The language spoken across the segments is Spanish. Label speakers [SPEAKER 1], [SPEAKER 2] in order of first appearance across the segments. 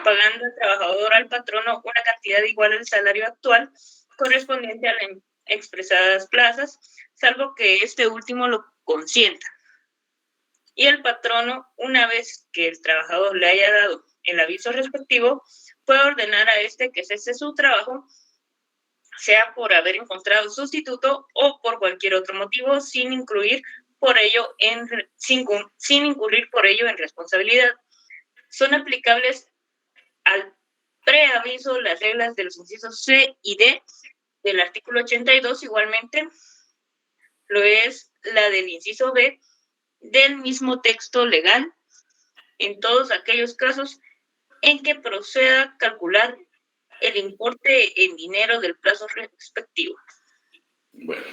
[SPEAKER 1] pagando al trabajador al patrono una cantidad igual al salario actual correspondiente a las expresadas plazas, salvo que este último lo consienta. Y el patrono, una vez que el trabajador le haya dado el aviso respectivo, puede ordenar a este que cese su trabajo, sea por haber encontrado sustituto o por cualquier otro motivo, sin incurrir por ello en responsabilidad. Son aplicables al preaviso las reglas de los incisos C y D del artículo 82, igualmente lo es la del inciso B del mismo texto legal en todos aquellos casos en que proceda a calcular el importe en dinero del plazo respectivo.
[SPEAKER 2] Bueno,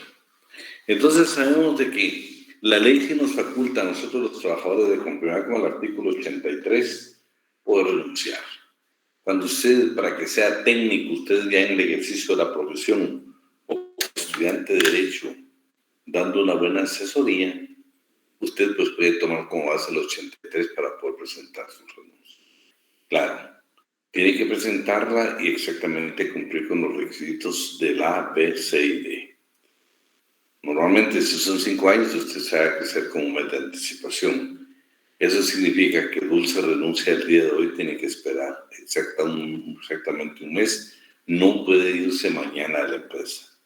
[SPEAKER 2] entonces sabemos de que la ley sí nos faculta a nosotros los trabajadores de completar con el artículo 83 o renunciar. Cuando usted, para que sea técnico, usted ya en el ejercicio de la profesión o estudiante de Derecho, dando una buena asesoría, usted pues puede tomar como base el 83 para poder presentar su renuncia. Claro, tiene que presentarla y exactamente cumplir con los requisitos de la A, B, C y D. Normalmente, si son 5 años, usted se va a crecer con un mes de anticipación. Eso significa que Dulce renuncia el día de hoy, tiene que esperar exactamente un mes. No puede irse mañana a la empresa.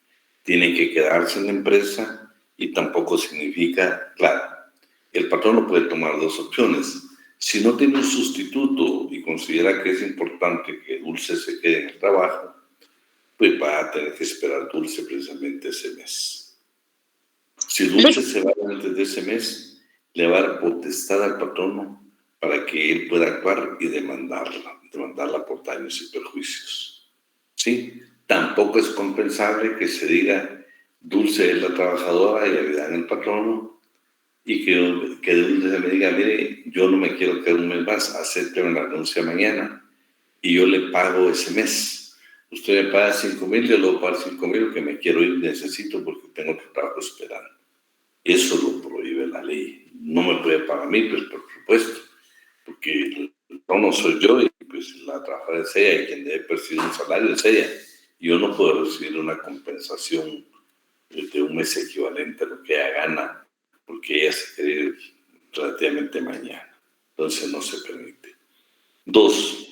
[SPEAKER 2] Tiene que quedarse en la empresa y tampoco significa, claro, el patrón no puede tomar 2 opciones. Si no tiene un sustituto y considera que es importante que Dulce se quede en el trabajo, pues va a tener que esperar Dulce precisamente ese mes. Si Dulce se va antes de ese mes, le va a dar potestad al patrono para que él pueda actuar y demandarla por daños y perjuicios. ¿Sí? Tampoco es compensable que se diga Dulce es la trabajadora y le dan el patrono y que Dulce me diga, mire, yo no me quiero quedar un mes más, acépteme la renuncia mañana y yo le pago ese mes. Usted me paga 5,000, yo le voy a pagar 5,000, que me quiero ir, necesito porque tengo otro trabajo esperando. Eso lo prohíbe la ley. No me puede pagar a mí, pues por supuesto, porque no soy yo y pues la trabajadora es ella y quien debe percibir un salario es ella. Yo no puedo recibir una compensación de un mes equivalente a lo que ella gana porque ella se quiere ir relativamente mañana. Entonces no se permite. 2.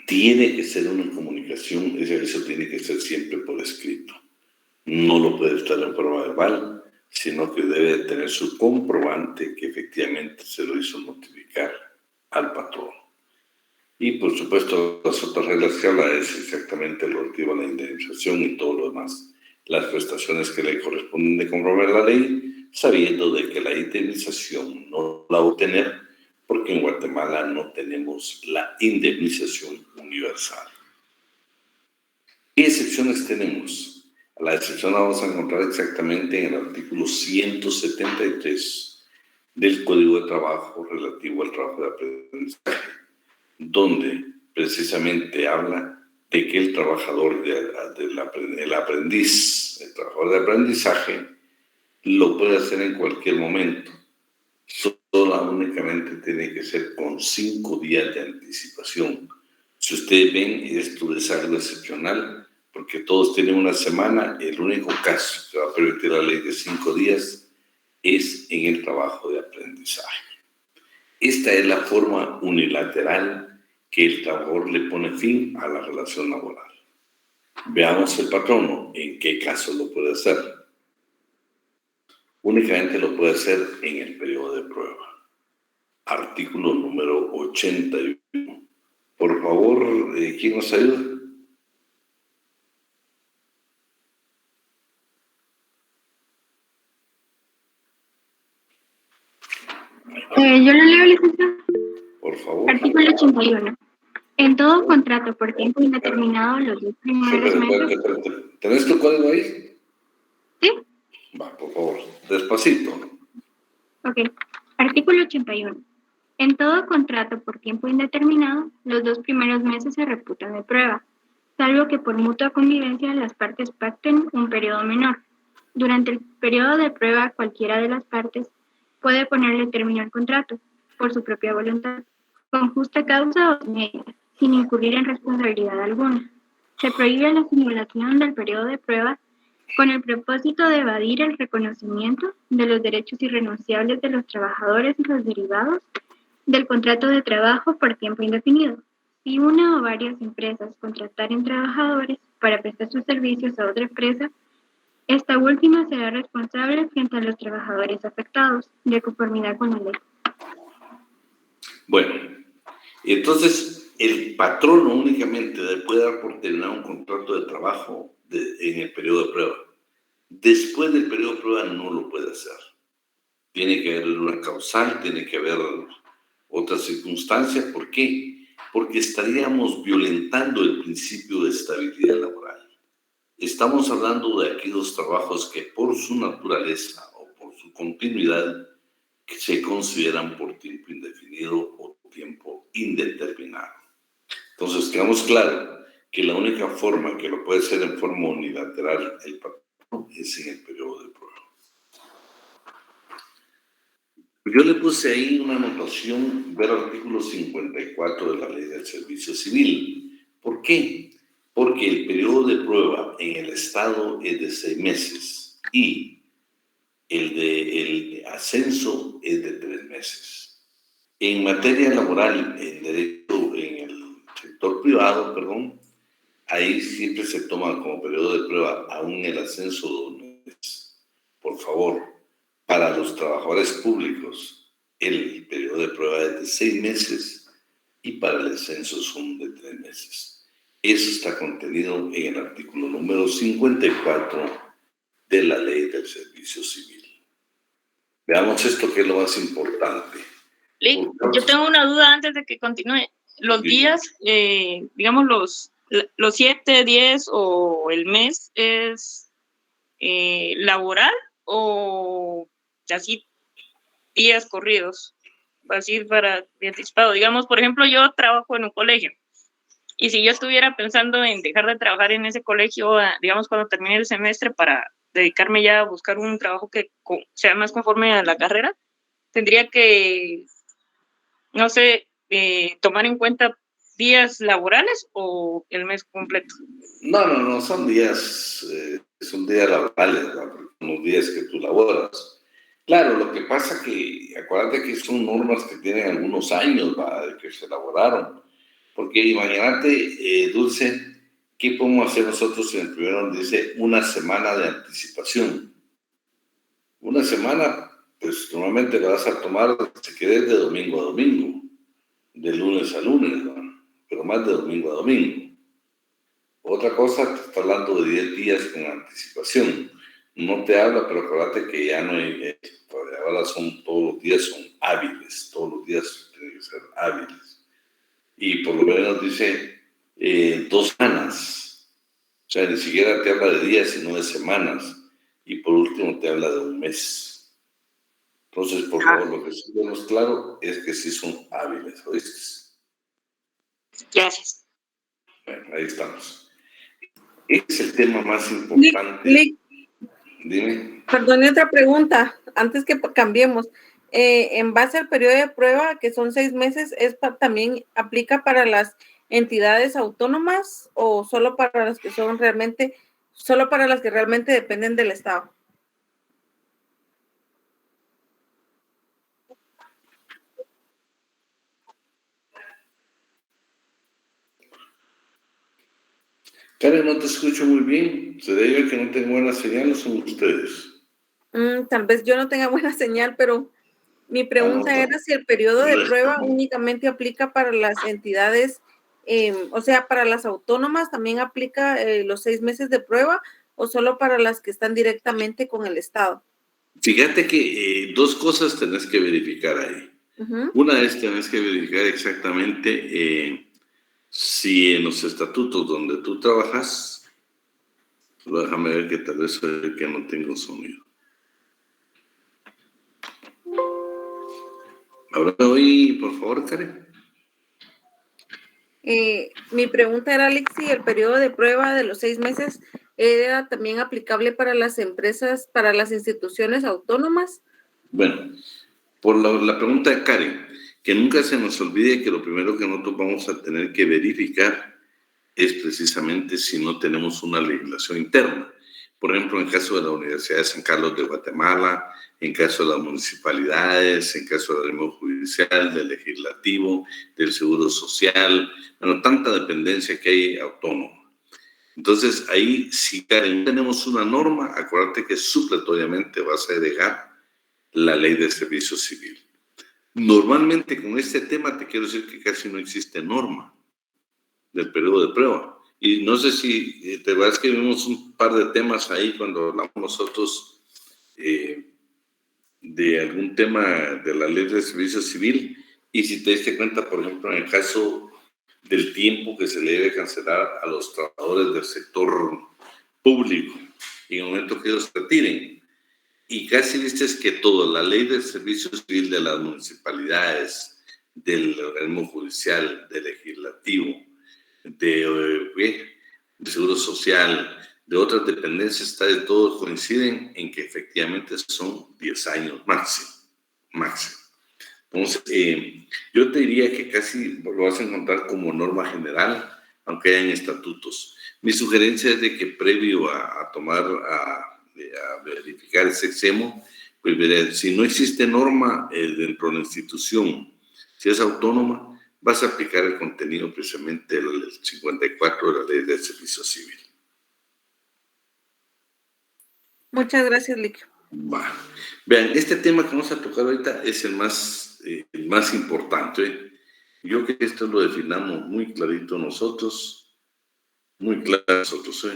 [SPEAKER 2] Tiene que ser una comunicación, ese aviso tiene que ser siempre por escrito. No lo puede estar en forma verbal, sino que debe tener su comprobante que efectivamente se lo hizo notificar al patrón. Y por supuesto, las otras reglas que habla es exactamente lo relativo a la indemnización y todo lo demás. Las prestaciones que le corresponden de comprobar la ley, sabiendo de que la indemnización no la va a obtener, porque en Guatemala no tenemos la indemnización universal. ¿Qué excepciones tenemos? La excepción la vamos a encontrar exactamente en el artículo 173 del Código de Trabajo relativo al trabajo de aprendizaje, donde precisamente habla de que el trabajador el trabajador de aprendizaje lo puede hacer en cualquier momento. Únicamente tiene que ser con 5 días de anticipación. Si ustedes ven, esto es algo excepcional, porque todos tienen una semana. El único caso que va a permitir la ley de 5 días es en el trabajo de aprendizaje. Esta es la forma unilateral que el trabajador le pone fin a la relación laboral. Veamos el patrono, en qué caso lo puede hacer. Únicamente lo puede hacer en el periodo de prueba. Artículo número 81. Por favor, ¿quién nos ayuda?
[SPEAKER 3] Yo lo leo, licenciado.
[SPEAKER 2] Por favor.
[SPEAKER 3] Artículo 81. En todo contrato por tiempo indeterminado, los 10 primeros meses...
[SPEAKER 2] Espérate. ¿Tenés tu código ahí?
[SPEAKER 3] Sí.
[SPEAKER 2] Va, por favor, despacito.
[SPEAKER 3] Ok. Artículo 81. En todo contrato por tiempo indeterminado, los 2 primeros meses se reputan de prueba, salvo que por mutua convivencia las partes pacten un periodo menor. Durante el periodo de prueba, cualquiera de las partes puede ponerle término al contrato, por su propia voluntad, con justa causa o sin ella, sin incurrir en responsabilidad alguna. Se prohíbe la simulación del periodo de prueba con el propósito de evadir el reconocimiento de los derechos irrenunciables de los trabajadores y los derivados del contrato de trabajo por tiempo indefinido. Si una o varias empresas contrataren trabajadores para prestar sus servicios a otra empresa, esta última será responsable frente a los trabajadores afectados, de conformidad con la ley.
[SPEAKER 2] Bueno, entonces el patrono únicamente puede dar por terminado un contrato de trabajo en el periodo de prueba. Después del periodo de prueba no lo puede hacer. Tiene que haber una causal, tiene que haber otras circunstancias. ¿Por qué? Porque estaríamos violentando el principio de estabilidad laboral. Estamos hablando de aquellos trabajos que por su naturaleza o por su continuidad se consideran por tiempo indefinido o tiempo indeterminado. Entonces, quedamos claro que la única forma que lo puede hacer en forma unilateral el patrón es en el periodo de prueba. Yo le puse ahí una anotación, ver el artículo 54 de la Ley del Servicio Civil. ¿Por qué? Porque el periodo de prueba en el Estado es de 6 meses y el ascenso es de 3 meses. En materia laboral, en derecho, en el sector privado, ahí siempre se toma como periodo de prueba aún el ascenso de 2 meses. Por favor, para los trabajadores públicos, el periodo de prueba es de 6 meses y para el ascenso son de 3 meses. Eso está contenido en el artículo número 54 de la Ley del Servicio Civil. Veamos esto que es lo más importante.
[SPEAKER 1] Lick, yo tengo una duda antes de que continúe. Los días, digamos los 7, 10 o el mes, ¿es laboral o así días corridos? Así para anticipado. Digamos, por ejemplo, yo trabajo en un colegio. Y si yo estuviera pensando en dejar de trabajar en ese colegio, digamos, cuando termine el semestre para dedicarme ya a buscar un trabajo que sea más conforme a la carrera, tendría que, no sé, tomar en cuenta días laborales o el mes completo.
[SPEAKER 2] No, son días laborales, unos días que tú laboras. Claro, lo que pasa que, acuérdate que son normas que tienen algunos años, de que se elaboraron. Porque imagínate, Dulce, ¿qué podemos hacer nosotros si en el primero nos dice una semana de anticipación? Una semana, pues normalmente la vas a tomar, si quieres, de domingo a domingo, de lunes a lunes, ¿no? Pero más de domingo a domingo. Otra cosa, te está hablando de 10 días con anticipación. No te habla, pero acuérdate que ya no hay, ahora todos los días son hábiles, todos los días tienen que ser hábiles. Y por lo menos dice 2 semanas. O sea, ni siquiera te habla de días, sino de semanas. Y por último te habla de un mes. Entonces, por favor, lo que sí tenemos claro es que sí son hábiles, ¿oíste?
[SPEAKER 1] Gracias.
[SPEAKER 2] Bueno, ahí estamos. Ese es el tema más importante.
[SPEAKER 4] Lick,
[SPEAKER 2] dime.
[SPEAKER 4] Perdone, otra pregunta, antes que cambiemos. En base al periodo de prueba, que son 6 meses, ¿también aplica para las entidades autónomas o solo para las que realmente dependen del Estado?
[SPEAKER 2] Karen, no te escucho muy bien. ¿Se debe que no tengo buena señal o son ustedes?
[SPEAKER 4] Tal vez yo no tenga buena señal, pero mi pregunta era si el periodo de prueba únicamente aplica para las entidades, o sea, para las autónomas también aplica los 6 meses de prueba o solo para las que están directamente con el Estado.
[SPEAKER 2] Fíjate que 2 cosas tenés que verificar ahí. Una es tenés que verificar exactamente si en los estatutos donde tú trabajas, déjame ver que tal vez soy el que no tengo sonido. Ahora me oí, por favor, Karen.
[SPEAKER 4] Mi pregunta era, Alex, si el periodo de prueba de los 6 meses era también aplicable para las empresas, para las instituciones autónomas.
[SPEAKER 2] Bueno, por la pregunta de Karen, que nunca se nos olvide que lo primero que nosotros vamos a tener que verificar es precisamente si no tenemos una legislación interna. Por ejemplo, en caso de la Universidad de San Carlos de Guatemala, en caso de las municipalidades, en caso del gremio judicial, del legislativo, del seguro social, bueno, tanta dependencia que hay autónoma. Entonces, ahí, si tenemos una norma, acuérdate que supletoriamente vas a agregar la ley de servicio civil. Normalmente, con este tema, te quiero decir que casi no existe norma del periodo de prueba. Y no sé si te vas que vimos un par de temas ahí cuando hablamos nosotros de algún tema de la ley de servicio civil, y si te diste cuenta, por ejemplo, en el caso del tiempo que se le debe cancelar a los trabajadores del sector público en el momento que ellos retiren, y casi viste que toda la ley del servicio civil de las municipalidades, del organismo judicial, del legislativo, de seguro social, de otras dependencias, de todos coinciden en que efectivamente son 10 años máximo. Entonces, yo te diría que casi lo vas a encontrar como norma general, aunque hayan estatutos. Mi sugerencia es de que previo a verificar ese extremo, pues si no existe norma dentro de la institución, si es autónoma, vas a aplicar el contenido precisamente del 54 de la Ley de Servicio Civil.
[SPEAKER 4] Muchas gracias, Liquio.
[SPEAKER 2] Vean, este tema que vamos a tocar ahorita es el más importante. Yo creo que esto lo definamos muy clarito nosotros, muy claro nosotros.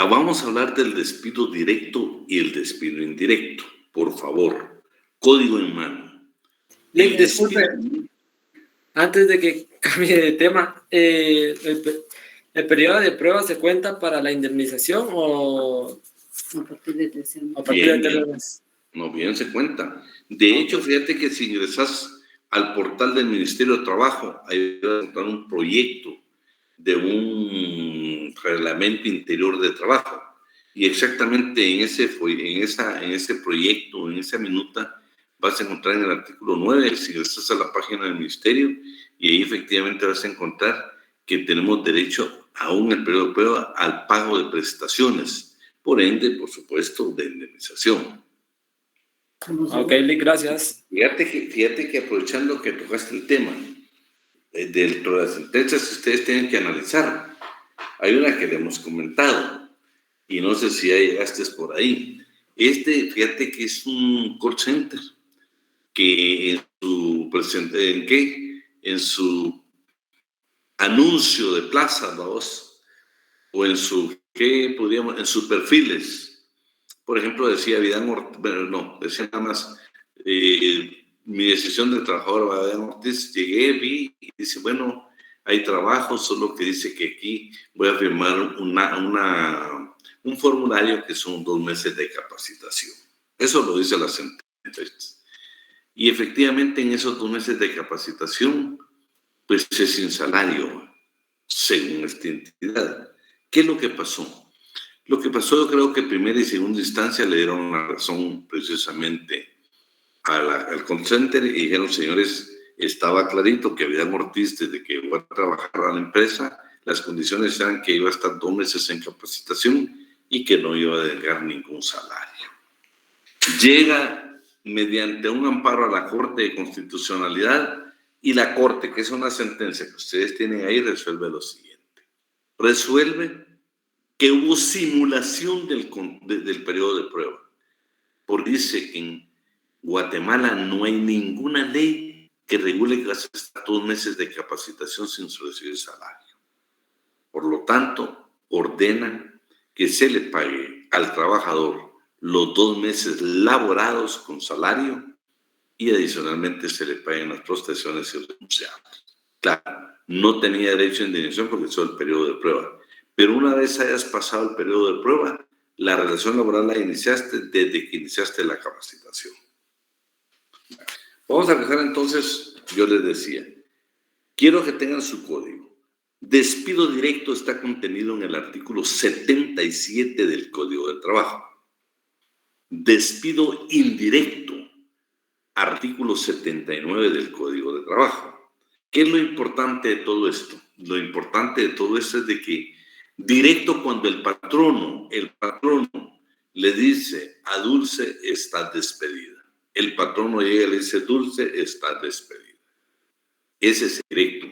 [SPEAKER 2] Vamos a hablar del despido directo y el despido indirecto, por favor. Código en mano.
[SPEAKER 5] Disculpe, antes de que cambie de tema, ¿el periodo de prueba se cuenta para la indemnización o
[SPEAKER 6] a partir de tercer mes?
[SPEAKER 5] A partir de tercer mes.
[SPEAKER 2] No, bien se cuenta. De hecho, fíjate que si ingresas al portal del Ministerio de Trabajo, ahí vas a encontrar un proyecto de un reglamento interior de trabajo. Y exactamente en ese proyecto, en esa minuta, vas a encontrar en el artículo 9, si ingresas a la página del Ministerio, y ahí efectivamente vas a encontrar que tenemos derecho, aún en el periodo de prueba, al pago de prestaciones. Por ende, por supuesto, de indemnización.
[SPEAKER 5] Ok, gracias.
[SPEAKER 2] Fíjate que aprovechando que tocaste el tema, dentro de las sentencias que ustedes tienen que analizar, hay una que le hemos comentado, y no sé si ya llegaste por ahí. Fíjate que es un call center, que en su anuncio de plaza, vamos, o en sus perfiles, por ejemplo, decía decía nada más, mi decisión de trabajador Vidán Ortiz, llegué, vi, y dice, bueno, hay trabajo, solo que dice que aquí voy a firmar un formulario que son 2 meses de capacitación. Eso lo dice la sentencia. Y efectivamente en esos 2 meses de capacitación, pues es sin salario, según esta entidad. ¿Qué es lo que pasó? Lo que pasó, yo creo que primera y segunda instancia le dieron la razón precisamente al call center y dijeron, señores, estaba clarito que Vidán Ortiz, desde que iba a trabajar a la empresa, las condiciones eran que iba a estar 2 meses en capacitación y que no iba a denegar ningún salario. Llega mediante un amparo a la Corte de Constitucionalidad y la Corte, que es una sentencia que ustedes tienen ahí, resuelve lo siguiente. Resuelve que hubo simulación del periodo de prueba, porque dice que en Guatemala no hay ninguna ley que regule que vas a estar 2 meses de capacitación sin recibir salario. Por lo tanto, ordena que se le pague al trabajador los 2 meses laborados con salario y adicionalmente se le paguen las prestaciones irrenunciables. Claro, no tenía derecho a indemnización porque es el periodo de prueba. Pero una vez hayas pasado el periodo de prueba, la relación laboral la iniciaste desde que iniciaste la capacitación. Vamos a empezar entonces, yo les decía, quiero que tengan su código. Despido directo está contenido en el artículo 77 del Código del Trabajo. Despido indirecto, artículo 79 del Código de Trabajo. ¿Qué es lo importante de todo esto? Lo importante de todo esto es de que directo cuando el patrono le dice a Dulce, estás despedida. El patrono llega y le dice, Dulce, estás despedida. Ese es directo.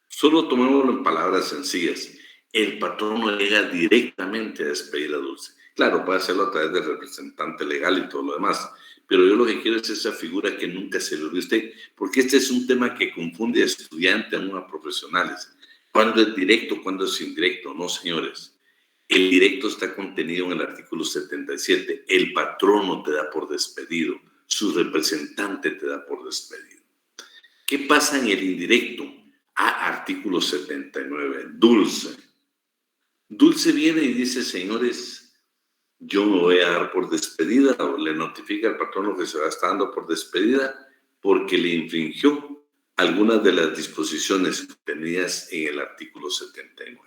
[SPEAKER 2] Solo tomémoslo en palabras sencillas. El patrono llega directamente a despedir a Dulce. Claro, puede hacerlo a través del representante legal y todo lo demás, pero yo lo que quiero es esa figura que nunca se le olvide a usted, porque este es un tema que confunde a estudiantes, a profesionales. ¿Cuándo es directo? ¿Cuándo es indirecto? No, señores. El directo está contenido en el artículo 77. El patrono te da por despedido. Su representante te da por despedido. ¿Qué pasa en el indirecto? Artículo 79. Dulce. Dulce viene y dice, señores, yo me voy a dar por despedida, o le notifica al patrono que se va a estar dando por despedida porque le infringió algunas de las disposiciones contenidas en el artículo 79.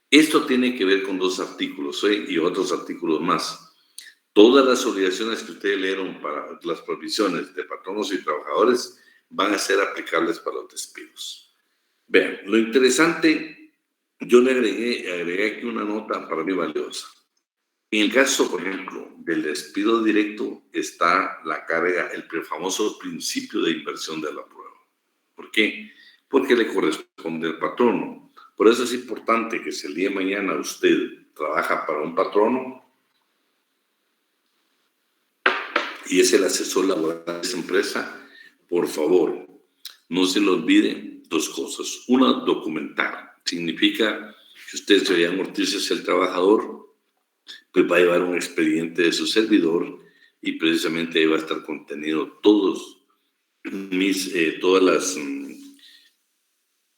[SPEAKER 2] Esto tiene que ver con 2 artículos y otros artículos más. Todas las obligaciones que ustedes leyeron para las provisiones de patronos y trabajadores van a ser aplicables para los despidos. Vean, lo interesante, yo le agregué aquí una nota para mí valiosa. En el caso, por ejemplo, del despido directo está la carga, el famoso principio de inversión de la prueba. ¿Por qué? Porque le corresponde al patrono. Por eso es importante que si el día de mañana usted trabaja para un patrono y es el asesor laboral de esa empresa, por favor, no se le olvide 2 cosas. Una, documentar. Significa que usted se vaya a amortizar hacia el trabajador, pues va a llevar un expediente de su servidor y precisamente ahí va a estar contenido todas las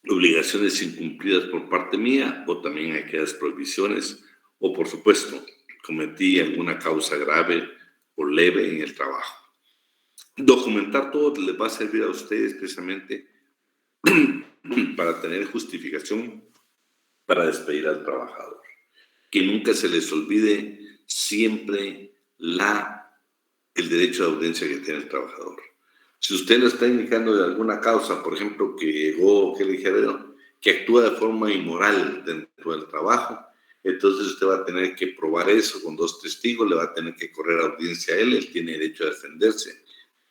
[SPEAKER 2] obligaciones incumplidas por parte mía o también aquellas prohibiciones o, por supuesto, cometí alguna causa grave o leve en el trabajo. Documentar todo les va a servir a ustedes precisamente para tener justificación para despedir al trabajador. Que nunca se les olvide siempre el derecho de audiencia que tiene el trabajador. Si usted lo está indicando de alguna causa, por ejemplo, que llegó, que le dijeron, que actúa de forma inmoral dentro del trabajo, entonces usted va a tener que probar eso con 2 testigos, le va a tener que correr audiencia a él tiene derecho a defenderse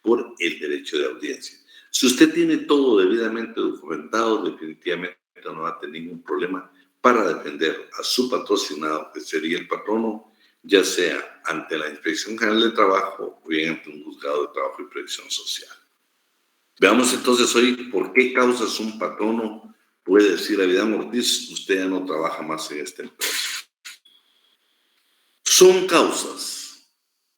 [SPEAKER 2] por el derecho de audiencia. Si usted tiene todo debidamente documentado, definitivamente no va a tener ningún problema para defender a su patrocinado, que sería el patrono, ya sea ante la Inspección General de Trabajo o bien ante un juzgado de trabajo y previsión social. Veamos entonces hoy por qué causas un patrono puede decir a Vidán Ortiz, usted ya no trabaja más en esta empresa. Son causas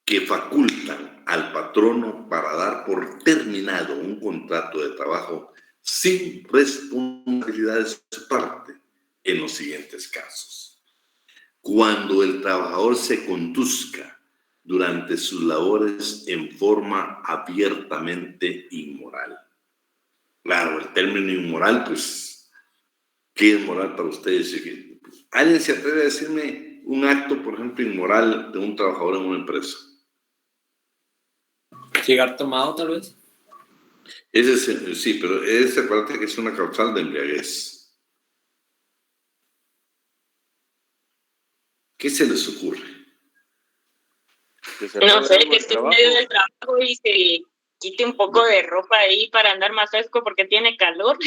[SPEAKER 2] que facultan al patrono para dar por terminado un contrato de trabajo sin responsabilidad de su parte en los siguientes casos. Cuando el trabajador se conduzca durante sus labores en forma abiertamente inmoral. Claro, el término inmoral, pues, ¿qué es moral para ustedes? ¿Alguien se atreve a decirme un acto, por ejemplo, inmoral de un trabajador en una empresa?
[SPEAKER 5] Llegar tomado, tal vez.
[SPEAKER 2] Sí, pero ese parte que es una causal de embriaguez. ¿Qué se les ocurre?
[SPEAKER 1] No sé, que esté en medio del trabajo y se quite un poco de ropa ahí para andar más fresco porque tiene calor.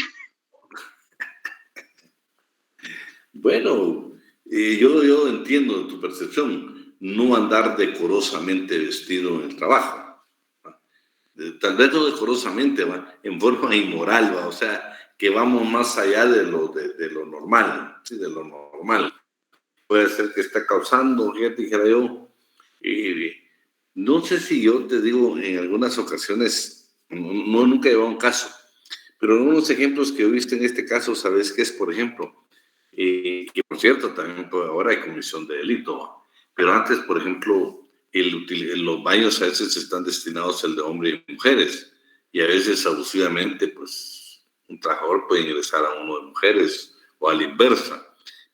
[SPEAKER 2] Bueno, yo entiendo tu percepción, no andar decorosamente vestido en el trabajo. Tal vez no decorosamente, en forma inmoral, o sea, que vamos más allá de lo normal, ¿sí? De lo normal. Puede ser que está causando, ya te dijera yo, no sé si yo te digo en algunas ocasiones, nunca he llevado un caso, pero unos ejemplos que he visto en este caso, ¿sabes qué es? Por ejemplo, que por cierto, también ahora hay comisión de delito, pero antes, por ejemplo, los baños a veces están destinados al de hombres y mujeres, y a veces abusivamente, pues, un trabajador puede ingresar a uno de mujeres o a la inversa.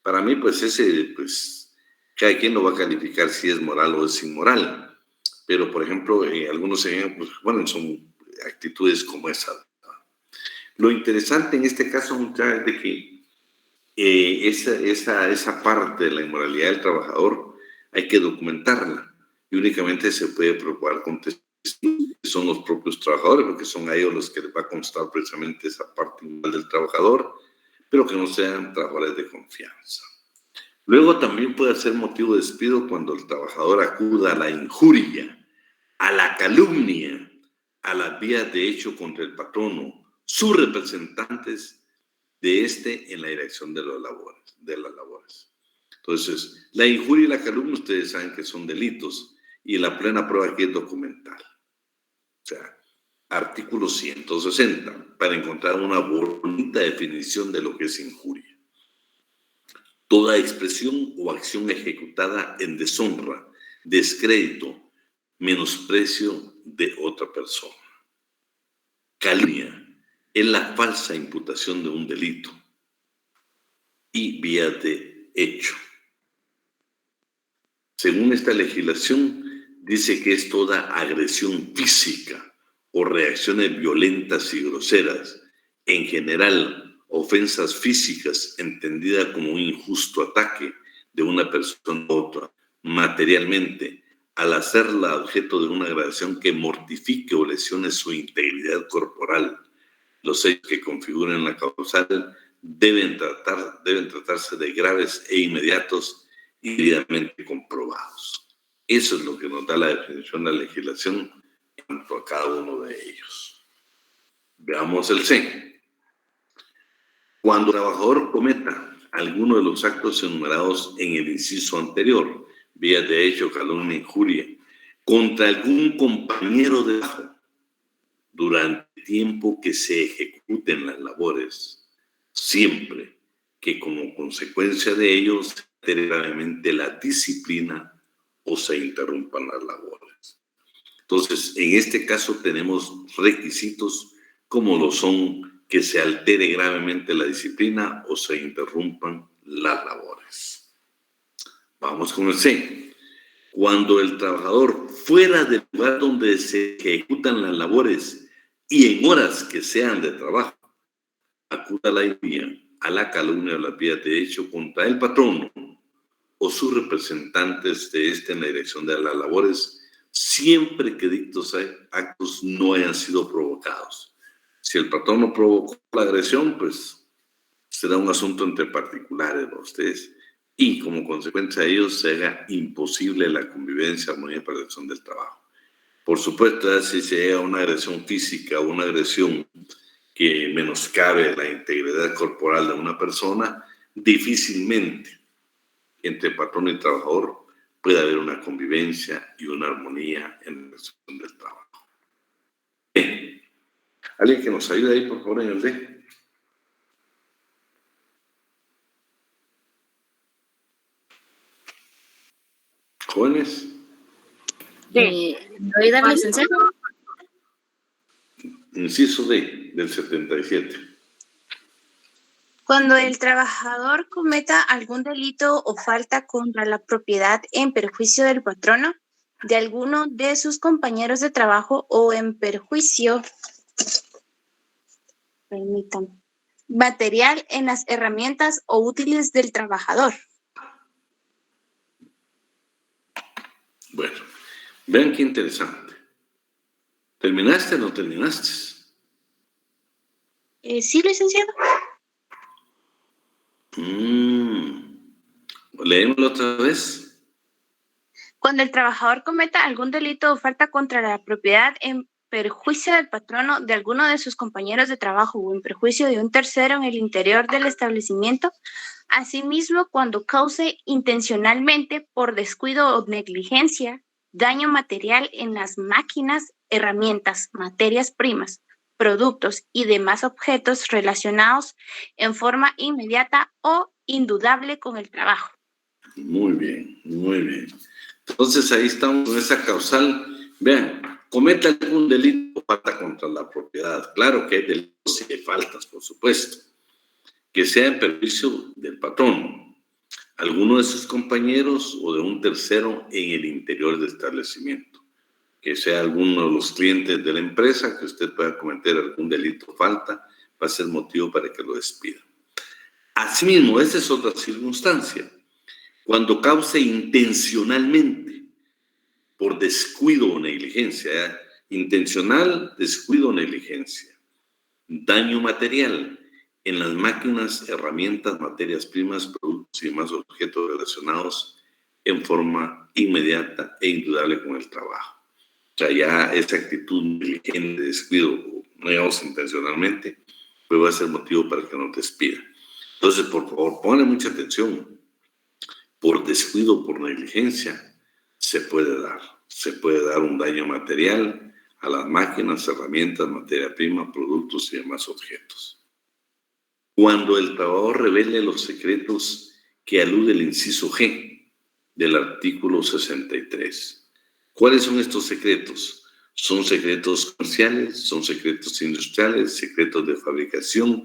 [SPEAKER 2] Para mí, pues, cada quien lo va a calificar si es moral o es inmoral. Pero, por ejemplo, algunos ejemplos, bueno, son actitudes como esa. Lo interesante en este caso es de que esa parte de la inmoralidad del trabajador hay que documentarla y únicamente se puede probar con testigos, que son los propios trabajadores, porque son a ellos los que les va a constar precisamente esa parte inmoral del trabajador, pero que no sean trabajadores de confianza. Luego también puede ser motivo de despido cuando el trabajador acuda a la injuria, a la calumnia, a las vías de hecho contra el patrono, sus representantes de en la dirección de las labores. Entonces, la injuria y la calumnia, ustedes saben que son delitos, y la plena prueba aquí es documental. O sea, artículo 160, para encontrar una bonita definición de lo que es injuria. Toda expresión o acción ejecutada en deshonra, descrédito, menosprecio de otra persona. Calumnia es la falsa imputación de un delito y vías de hecho. Según esta legislación, dice que es toda agresión física o reacciones violentas y groseras, en general ofensas físicas entendida como un injusto ataque de una persona a otra, materialmente, al hacerla objeto de una agresión que mortifique o lesione su integridad corporal. Los hechos que configuren la causal deben tratarse de graves e inmediatos y debidamente comprobados. Eso es lo que nos da la definición de la legislación en cuanto a cada uno de ellos. Veamos el C. Cuando el trabajador cometa alguno de los actos enumerados en el inciso anterior, vías de hecho, calumnia, injuria, contra algún compañero de trabajo, durante el tiempo que se ejecuten las labores, siempre que como consecuencia de ello se altere gravemente la disciplina o se interrumpan las labores. Entonces, en este caso tenemos requisitos como lo son que se altere gravemente la disciplina o se interrumpan las labores. Vamos con el C. Cuando el trabajador fuera del lugar donde se ejecutan las labores y en horas que sean de trabajo, acuda a la injuria, a la calumnia o las vías de hecho contra el patrono o sus representantes de en la dirección de las labores, siempre que dichos actos no hayan sido provocados. Si el patrón no provocó la agresión, pues será un asunto entre particulares de ustedes y como consecuencia de ello se haga imposible la convivencia, armonía y protección del trabajo. Por supuesto, si se llega a una agresión física o una agresión que menoscabe la integridad corporal de una persona, difícilmente entre patrón y trabajador puede haber una convivencia y una armonía en la relación del trabajo. Bien. ¿Alguien que nos ayude ahí, por favor, en el D? ¿Jóvenes?
[SPEAKER 7] ¿Me voy a dar licenciado?
[SPEAKER 2] Inciso D, del 77.
[SPEAKER 7] Cuando el trabajador cometa algún delito o falta contra la propiedad en perjuicio del patrono, de alguno de sus compañeros de trabajo o en perjuicio material en las herramientas o útiles del trabajador.
[SPEAKER 2] Bueno, vean qué interesante. ¿Terminaste o no terminaste?
[SPEAKER 7] Sí, licenciado.
[SPEAKER 2] Leémoslo otra vez.
[SPEAKER 7] Cuando el trabajador cometa algún delito o falta contra la propiedad en perjuicio del patrono, de alguno de sus compañeros de trabajo o en perjuicio de un tercero en el interior del establecimiento, asimismo cuando cause intencionalmente por descuido o negligencia daño material en las máquinas, herramientas, materias primas, productos y demás objetos relacionados en forma inmediata o indudable con el trabajo.
[SPEAKER 2] Muy bien, muy bien. Entonces ahí estamos con esa causal. Vean, comete algún delito o falta contra la propiedad. Claro que hay delitos y hay faltas, por supuesto. Que sea en perjuicio del patrón, alguno de sus compañeros o de un tercero en el interior del establecimiento. Que sea alguno de los clientes de la empresa, que usted pueda cometer algún delito o falta, va a ser motivo para que lo despida. Asimismo, esa es otra circunstancia. Cuando cause intencionalmente, por descuido o negligencia, intencional, descuido o negligencia, daño material en las máquinas, herramientas, materias primas, productos y demás objetos relacionados en forma inmediata e indudable con el trabajo. O sea, ya esa actitud negligente, descuido, no digamos intencionalmente, pues va a ser motivo para que no te despida. Entonces, por favor, ponle mucha atención. Por descuido, por negligencia, se puede dar un daño material a las máquinas, herramientas, materia prima, productos y demás objetos. Cuando el trabajador revele los secretos que alude el inciso G del artículo 63. ¿Cuáles son estos secretos? Son secretos comerciales, son secretos industriales, secretos de fabricación,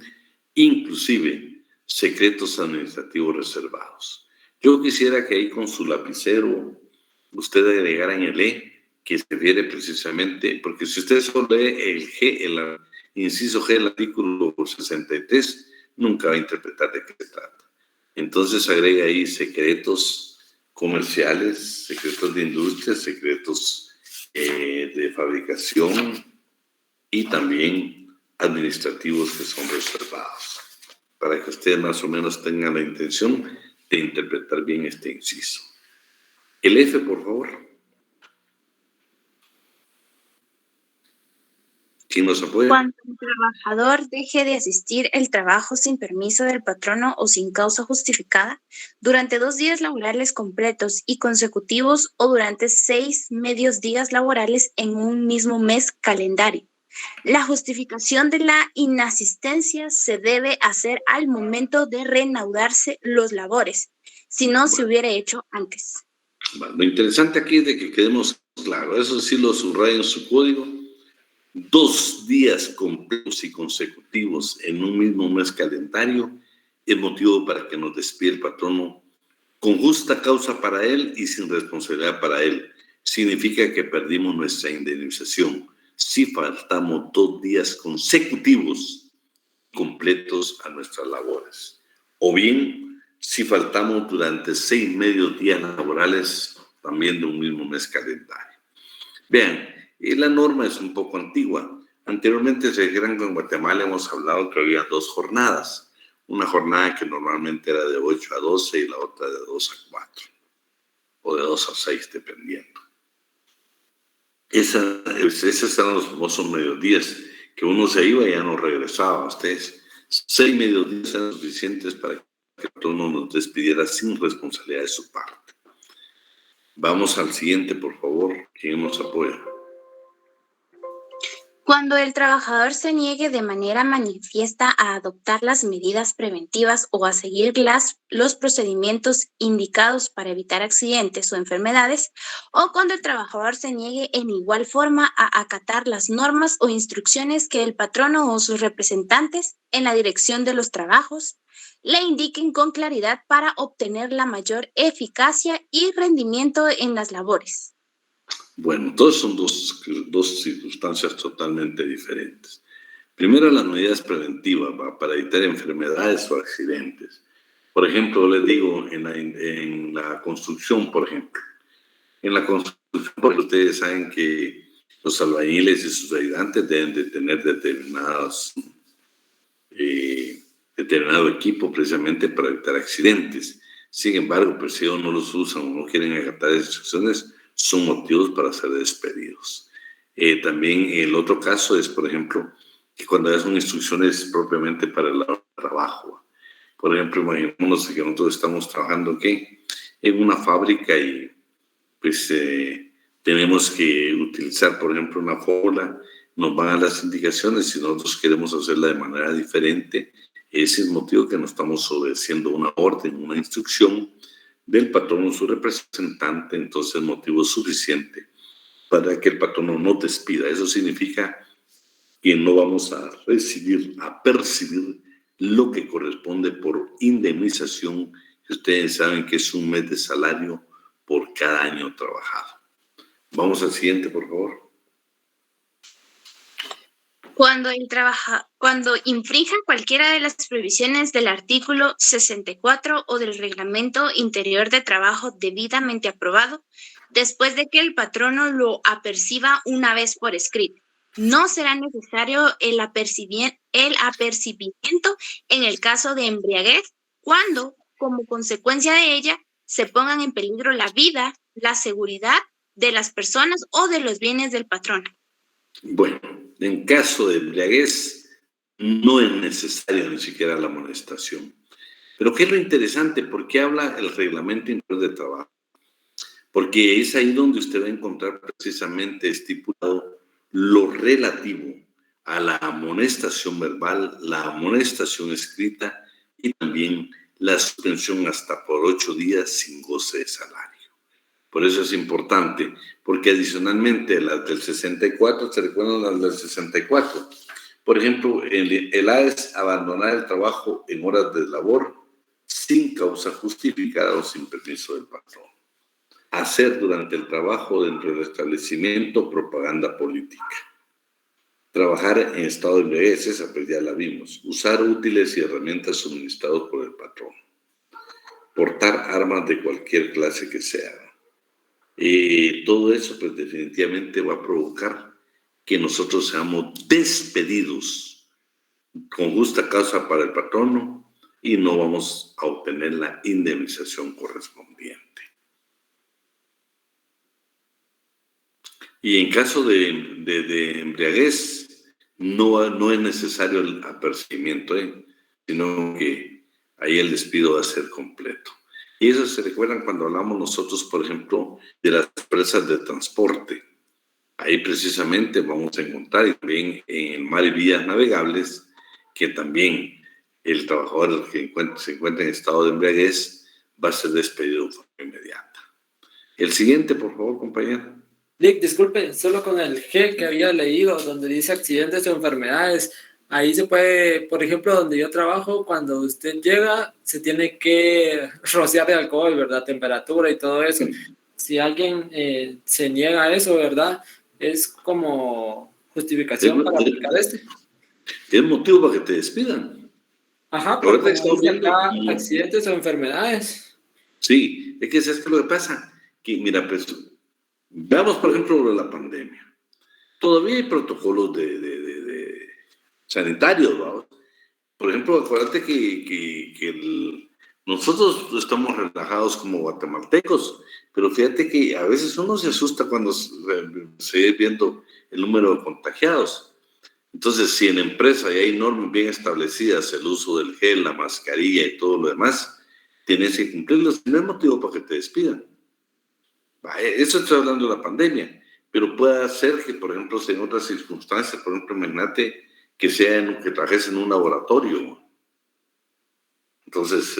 [SPEAKER 2] inclusive secretos administrativos reservados. Yo quisiera que ahí con su lapicero usted agregara en el E que se refiere precisamente, porque si usted solo lee el G, el inciso G del artículo 63, nunca va a interpretar de qué se trata. Entonces agrega ahí secretos comerciales, secretos de industria, secretos de fabricación y también administrativos que son reservados, para que ustedes más o menos tengan la intención de interpretar bien este inciso. El F, por favor. ¿Quién nos apoya?
[SPEAKER 7] Cuando el trabajador deje de asistir al trabajo sin permiso del patrono o sin causa justificada, durante 2 días laborales completos y consecutivos o durante 6 medios días laborales en un mismo mes calendario. La justificación de la inasistencia se debe hacer al momento de reanudarse los labores, si no se hubiera hecho antes.
[SPEAKER 2] Bueno, lo interesante aquí es de que quedemos claros, eso sí lo subrayo en su código. 2 días completos y consecutivos en un mismo mes calendario es motivo para que nos despida el patrono con justa causa para él y sin responsabilidad para él. Significa que perdimos nuestra indemnización si faltamos 2 días consecutivos completos a nuestras labores. O bien, si faltamos durante 6 medios días laborales también de un mismo mes calendario. Vean, la norma es un poco antigua. Anteriormente se dijeron que en Guatemala hemos hablado que había 2 jornadas. Una jornada que normalmente era de 8 a 12 y la otra de 2 a 4. O de 2 a 6, dependiendo. Esos eran los famosos mediodías, que uno se iba y ya no regresaba. Ustedes, 6 mediodías eran suficientes para que uno nos despidiera sin responsabilidad de su parte. Vamos al siguiente, por favor. ¿Quién nos apoya?
[SPEAKER 7] Cuando el trabajador se niegue de manera manifiesta a adoptar las medidas preventivas o a seguir los procedimientos indicados para evitar accidentes o enfermedades, o cuando el trabajador se niegue en igual forma a acatar las normas o instrucciones que el patrono o sus representantes en la dirección de los trabajos le indiquen con claridad para obtener la mayor eficacia y rendimiento en las labores.
[SPEAKER 2] Bueno, entonces son dos circunstancias totalmente diferentes. Primero, las medidas preventivas para evitar enfermedades o accidentes. Por ejemplo, les digo, en la construcción, por ejemplo. En la construcción, porque ustedes saben que los albañiles y sus ayudantes deben de tener determinado equipo precisamente para evitar accidentes. Sin embargo, pues si ellos no los usan o no quieren acatar esas instrucciones, son motivos para ser despedidos. También el otro caso es, por ejemplo, que cuando son instrucciones propiamente para el trabajo. Por ejemplo, imaginémonos que nosotros estamos trabajando aquí en una fábrica y pues tenemos que utilizar, por ejemplo, una fórmula, nos van a dar las indicaciones si nosotros queremos hacerla de manera diferente. Ese es el motivo que no estamos obedeciendo una orden, una instrucción del patrón o su representante, entonces motivo suficiente para que el patrono no te despida. Eso significa que no vamos a percibir lo que corresponde por indemnización, que ustedes saben que es un mes de salario por cada año trabajado. Vamos al siguiente, por favor.
[SPEAKER 7] Cuando infrinjan cualquiera de las prohibiciones del artículo 64 o del Reglamento Interior de Trabajo debidamente aprobado, después de que el patrono lo aperciba una vez por escrito, no será necesario el apercibimiento en el caso de embriaguez, cuando, como consecuencia de ella, se pongan en peligro la vida, la seguridad de las personas o de los bienes del patrono.
[SPEAKER 2] Bueno, en caso de embriaguez, no es necesario ni siquiera la amonestación. Pero ¿qué es lo interesante? ¿Por qué habla el Reglamento Interior de Trabajo? Porque es ahí donde usted va a encontrar precisamente estipulado lo relativo a la amonestación verbal, la amonestación escrita y también la suspensión hasta por 8 días sin goce de salario. Por eso es importante, porque adicionalmente las del 64, ¿se recuerdan las del 64? Por ejemplo, el A es abandonar el trabajo en horas de labor sin causa justificada o sin permiso del patrón. Hacer durante el trabajo dentro del establecimiento propaganda política. Trabajar en estado de embriaguez, esa pues ya la vimos. Usar útiles y herramientas suministrados por el patrón. Portar armas de cualquier clase que sea. Todo eso pues definitivamente va a provocar que nosotros seamos despedidos con justa causa para el patrono y no vamos a obtener la indemnización correspondiente. Y en caso de embriaguez, no es necesario el apercibimiento, sino que ahí el despido va a ser completo. Y eso se recuerdan cuando hablamos nosotros, por ejemplo, de las empresas de transporte. Ahí precisamente vamos a encontrar, y también en el mar y vías navegables, que también el trabajador que se encuentra en estado de embriaguez va a ser despedido de forma inmediata. El siguiente, por favor, compañero.
[SPEAKER 5] Lick, disculpe, solo con el G que había leído, donde dice accidentes o enfermedades, ahí se puede, por ejemplo, donde yo trabajo, cuando usted llega, se tiene que rociar de alcohol, ¿verdad? Temperatura y todo eso. Si alguien se niega a eso, ¿verdad? Es como justificación para aplicar
[SPEAKER 2] Es motivo para que te despidan.
[SPEAKER 5] Ajá, porque dice acá accidentes o enfermedades.
[SPEAKER 2] Sí, es que es lo que pasa. Que, mira, pues, veamos, por ejemplo, la pandemia. Todavía hay protocolos de sanitarios, ¿no? Por ejemplo, acuérdate que nosotros estamos relajados como guatemaltecos, pero fíjate que a veces uno se asusta cuando se ve viendo el número de contagiados. Entonces, si en empresa ya hay normas bien establecidas, el uso del gel, la mascarilla y todo lo demás, tienes que cumplirlos. No hay motivo para que te despidan. Eso estoy hablando de la pandemia, pero puede ser que, por ejemplo, en otras circunstancias, por ejemplo, imagínate que trabajes en un laboratorio. Entonces,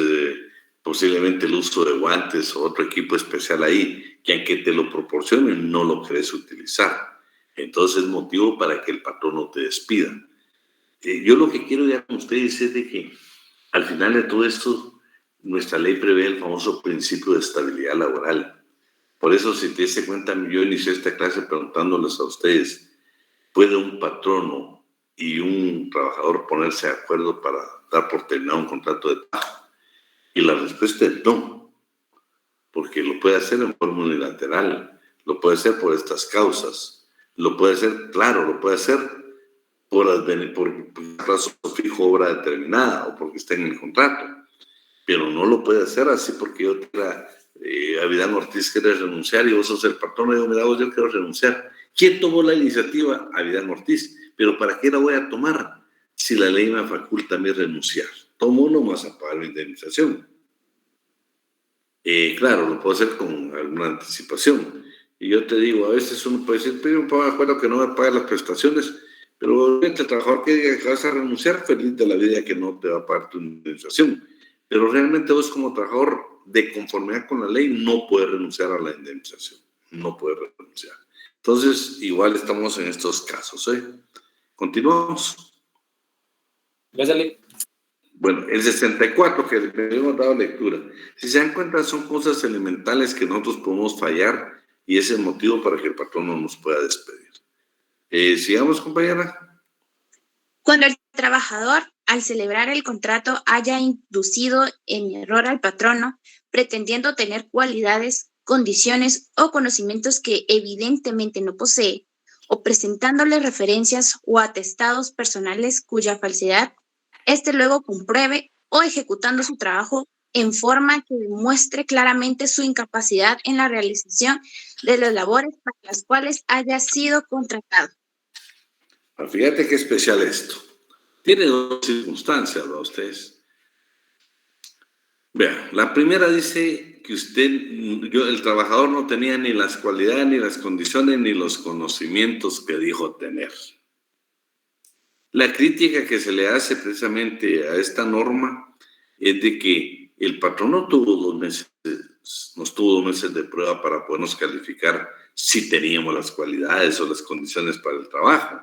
[SPEAKER 2] posiblemente el uso de guantes o otro equipo especial ahí, que aunque te lo proporcionen, no lo querés utilizar. Entonces, es motivo para que el patrón no te despida. Yo lo que quiero ya con ustedes es de que, al final de todo esto, nuestra ley prevé el famoso principio de estabilidad laboral. Por eso, si te das cuenta, yo inicié esta clase preguntándoles a ustedes, ¿puede un patrono y un trabajador ponerse de acuerdo para dar por terminado un contrato de trabajo? Y la respuesta es no, porque lo puede hacer en forma unilateral, lo puede hacer por estas causas, lo puede hacer, claro, lo puede hacer por plazo fijo, obra determinada o porque está en el contrato, pero no lo puede hacer así porque yo tenga Avidán Ortiz quiere renunciar y vos sos el patrón y digo, mira, yo quiero renunciar. ¿Quién tomó la iniciativa? Avidán Ortiz. ¿Pero para qué la voy a tomar si la ley me faculta a mí renunciar? Tomo uno más a pagar la indemnización. Claro, lo puedo hacer con alguna anticipación. Y yo te digo, a veces uno puede decir, pero me acuerdo que no me paga las prestaciones, pero el trabajador que diga que vas a renunciar, feliz de la vida que no te va a pagar tu indemnización. Pero realmente vos como trabajador, de conformidad con la ley, no puedes renunciar a la indemnización. No puedes renunciar. Entonces, igual estamos en estos casos, ¿eh? Continuamos. Bueno, el 64 que le hemos dado lectura. Si se dan cuenta, son cosas elementales que nosotros podemos fallar y ese es el motivo para que el patrón no nos pueda despedir. Sigamos, compañera.
[SPEAKER 7] Cuando el trabajador, al celebrar el contrato, haya inducido en error al patrono, pretendiendo tener cualidades, condiciones o conocimientos que evidentemente no posee, o presentándole referencias o atestados personales cuya falsedad éste luego compruebe, o ejecutando su trabajo en forma que demuestre claramente su incapacidad en la realización de las labores para las cuales haya sido contratado.
[SPEAKER 2] Fíjate qué especial esto. Tiene dos circunstancias, ¿verdad ustedes? Vean, la primera dice que el trabajador no tenía ni las cualidades, ni las condiciones, ni los conocimientos que dijo tener. La crítica que se le hace precisamente a esta norma es de que el patrón nos tuvo 2 meses de prueba para podernos calificar si teníamos las cualidades o las condiciones para el trabajo.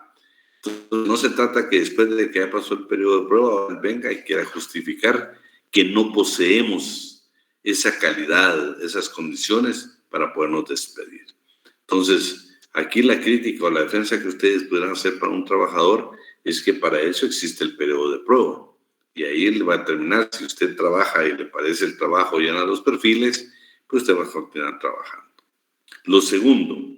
[SPEAKER 2] Entonces, no se trata que después de que ya pasó el periodo de prueba venga y quiera justificar que no poseemos esa calidad, esas condiciones para podernos despedir. Entonces, aquí la crítica o la defensa que ustedes pudieran hacer para un trabajador es que para eso existe el periodo de prueba. Y ahí él va a terminar. Si usted trabaja y le parece el trabajo, llena los perfiles, pues usted va a continuar trabajando. Lo segundo,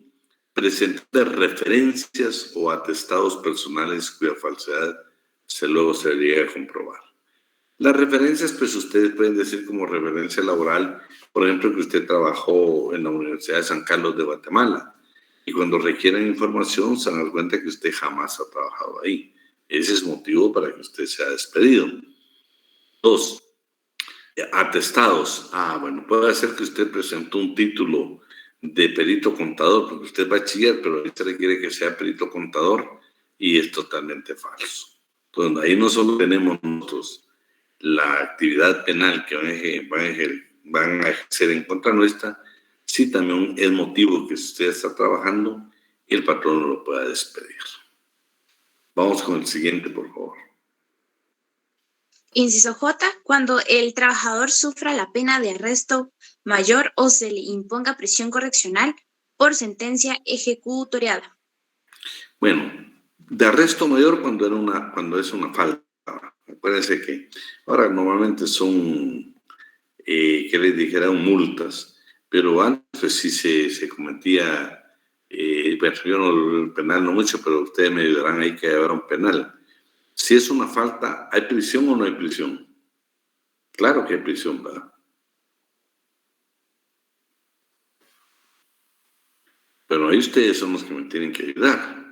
[SPEAKER 2] presentar referencias o atestados personales cuya falsedad luego se llega a comprobar. Las referencias, pues ustedes pueden decir como referencia laboral, por ejemplo, que usted trabajó en la Universidad de San Carlos de Guatemala y cuando requieren información se dan cuenta que usted jamás ha trabajado ahí. Ese es motivo para que usted sea despedido. 2, atestados. Bueno, puede ser que usted presentó un título de perito contador, porque usted es bachiller, pero ahí se requiere que sea perito contador y es totalmente falso. Entonces, ahí no solo tenemos nosotros la actividad penal que van a ejercer en contra nuestra, sí también es motivo que usted está trabajando y el patrón no lo pueda despedir. Vamos con el siguiente, por favor.
[SPEAKER 7] Inciso J, cuando el trabajador sufra la pena de arresto mayor o se le imponga prisión correccional por sentencia ejecutoriada.
[SPEAKER 2] Bueno, de arresto mayor cuando es una falta. Acuérdense que ahora normalmente son, que les dijeran multas, pero antes pues, sí se cometía, bueno, yo no el penal no mucho, pero ustedes me ayudarán ahí que habrá un penal. Si es una falta, ¿hay prisión o no hay prisión? Claro que hay prisión, ¿verdad? Pero ahí ustedes son los que me tienen que ayudar.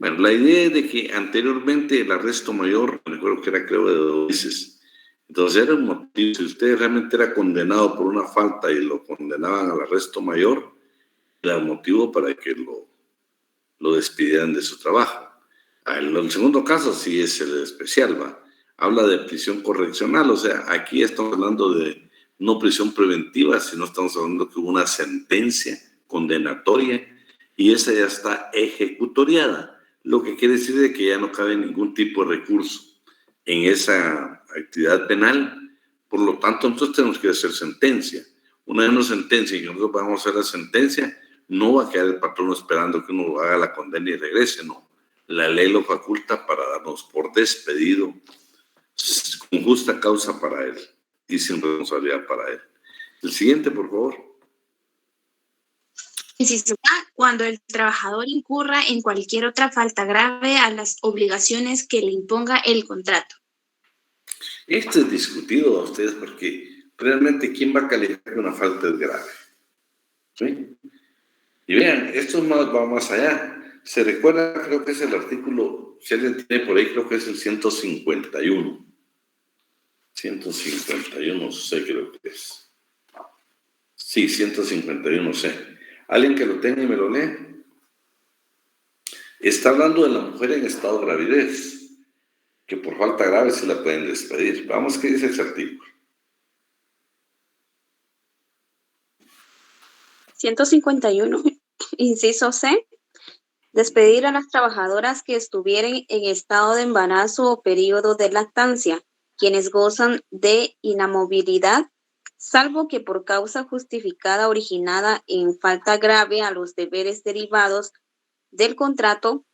[SPEAKER 2] Bueno, la idea es de que anteriormente el arresto mayor, me recuerdo que era creo de 2 meses, entonces era un motivo, si usted realmente era condenado por una falta y lo condenaban al arresto mayor, era un motivo para que lo despidieran de su trabajo. El segundo caso sí es el especial, ¿va? Habla de prisión correccional, o sea, aquí estamos hablando de no prisión preventiva, sino estamos hablando que hubo una sentencia condenatoria y esa ya está ejecutoriada, lo que quiere decir de que ya no cabe ningún tipo de recurso en esa actividad penal, por lo tanto, nosotros tenemos que hacer sentencia. Una vez una sentencia y que nosotros vamos a hacer la sentencia, no va a quedar el patrón esperando que uno haga la condena y regrese, no. La ley lo faculta para darnos por despedido con justa causa para él y sin responsabilidad para él. El siguiente, por favor.
[SPEAKER 7] Inciso A, cuando el trabajador incurra en cualquier otra falta grave a las obligaciones que le imponga el contrato.
[SPEAKER 2] Esto es discutido a ustedes porque realmente ¿quién va a calificar que una falta es grave? ¿Sí? Y vean, esto va más allá. Se recuerda, creo que es el artículo, si alguien tiene por ahí, creo que es el 151. 151, sé creo que es. Sí, 151, sé. ¿Alguien que lo tenga y me lo lee? Está hablando de la mujer en estado de gravidez, que por falta grave se la pueden despedir. Vamos, ¿qué dice ese artículo?
[SPEAKER 8] 151, inciso C.
[SPEAKER 7] Despedir a las trabajadoras que estuvieran en estado de embarazo o periodo de lactancia, quienes gozan de inamovilidad, salvo que por causa justificada originada en falta grave a los deberes derivados del contrato,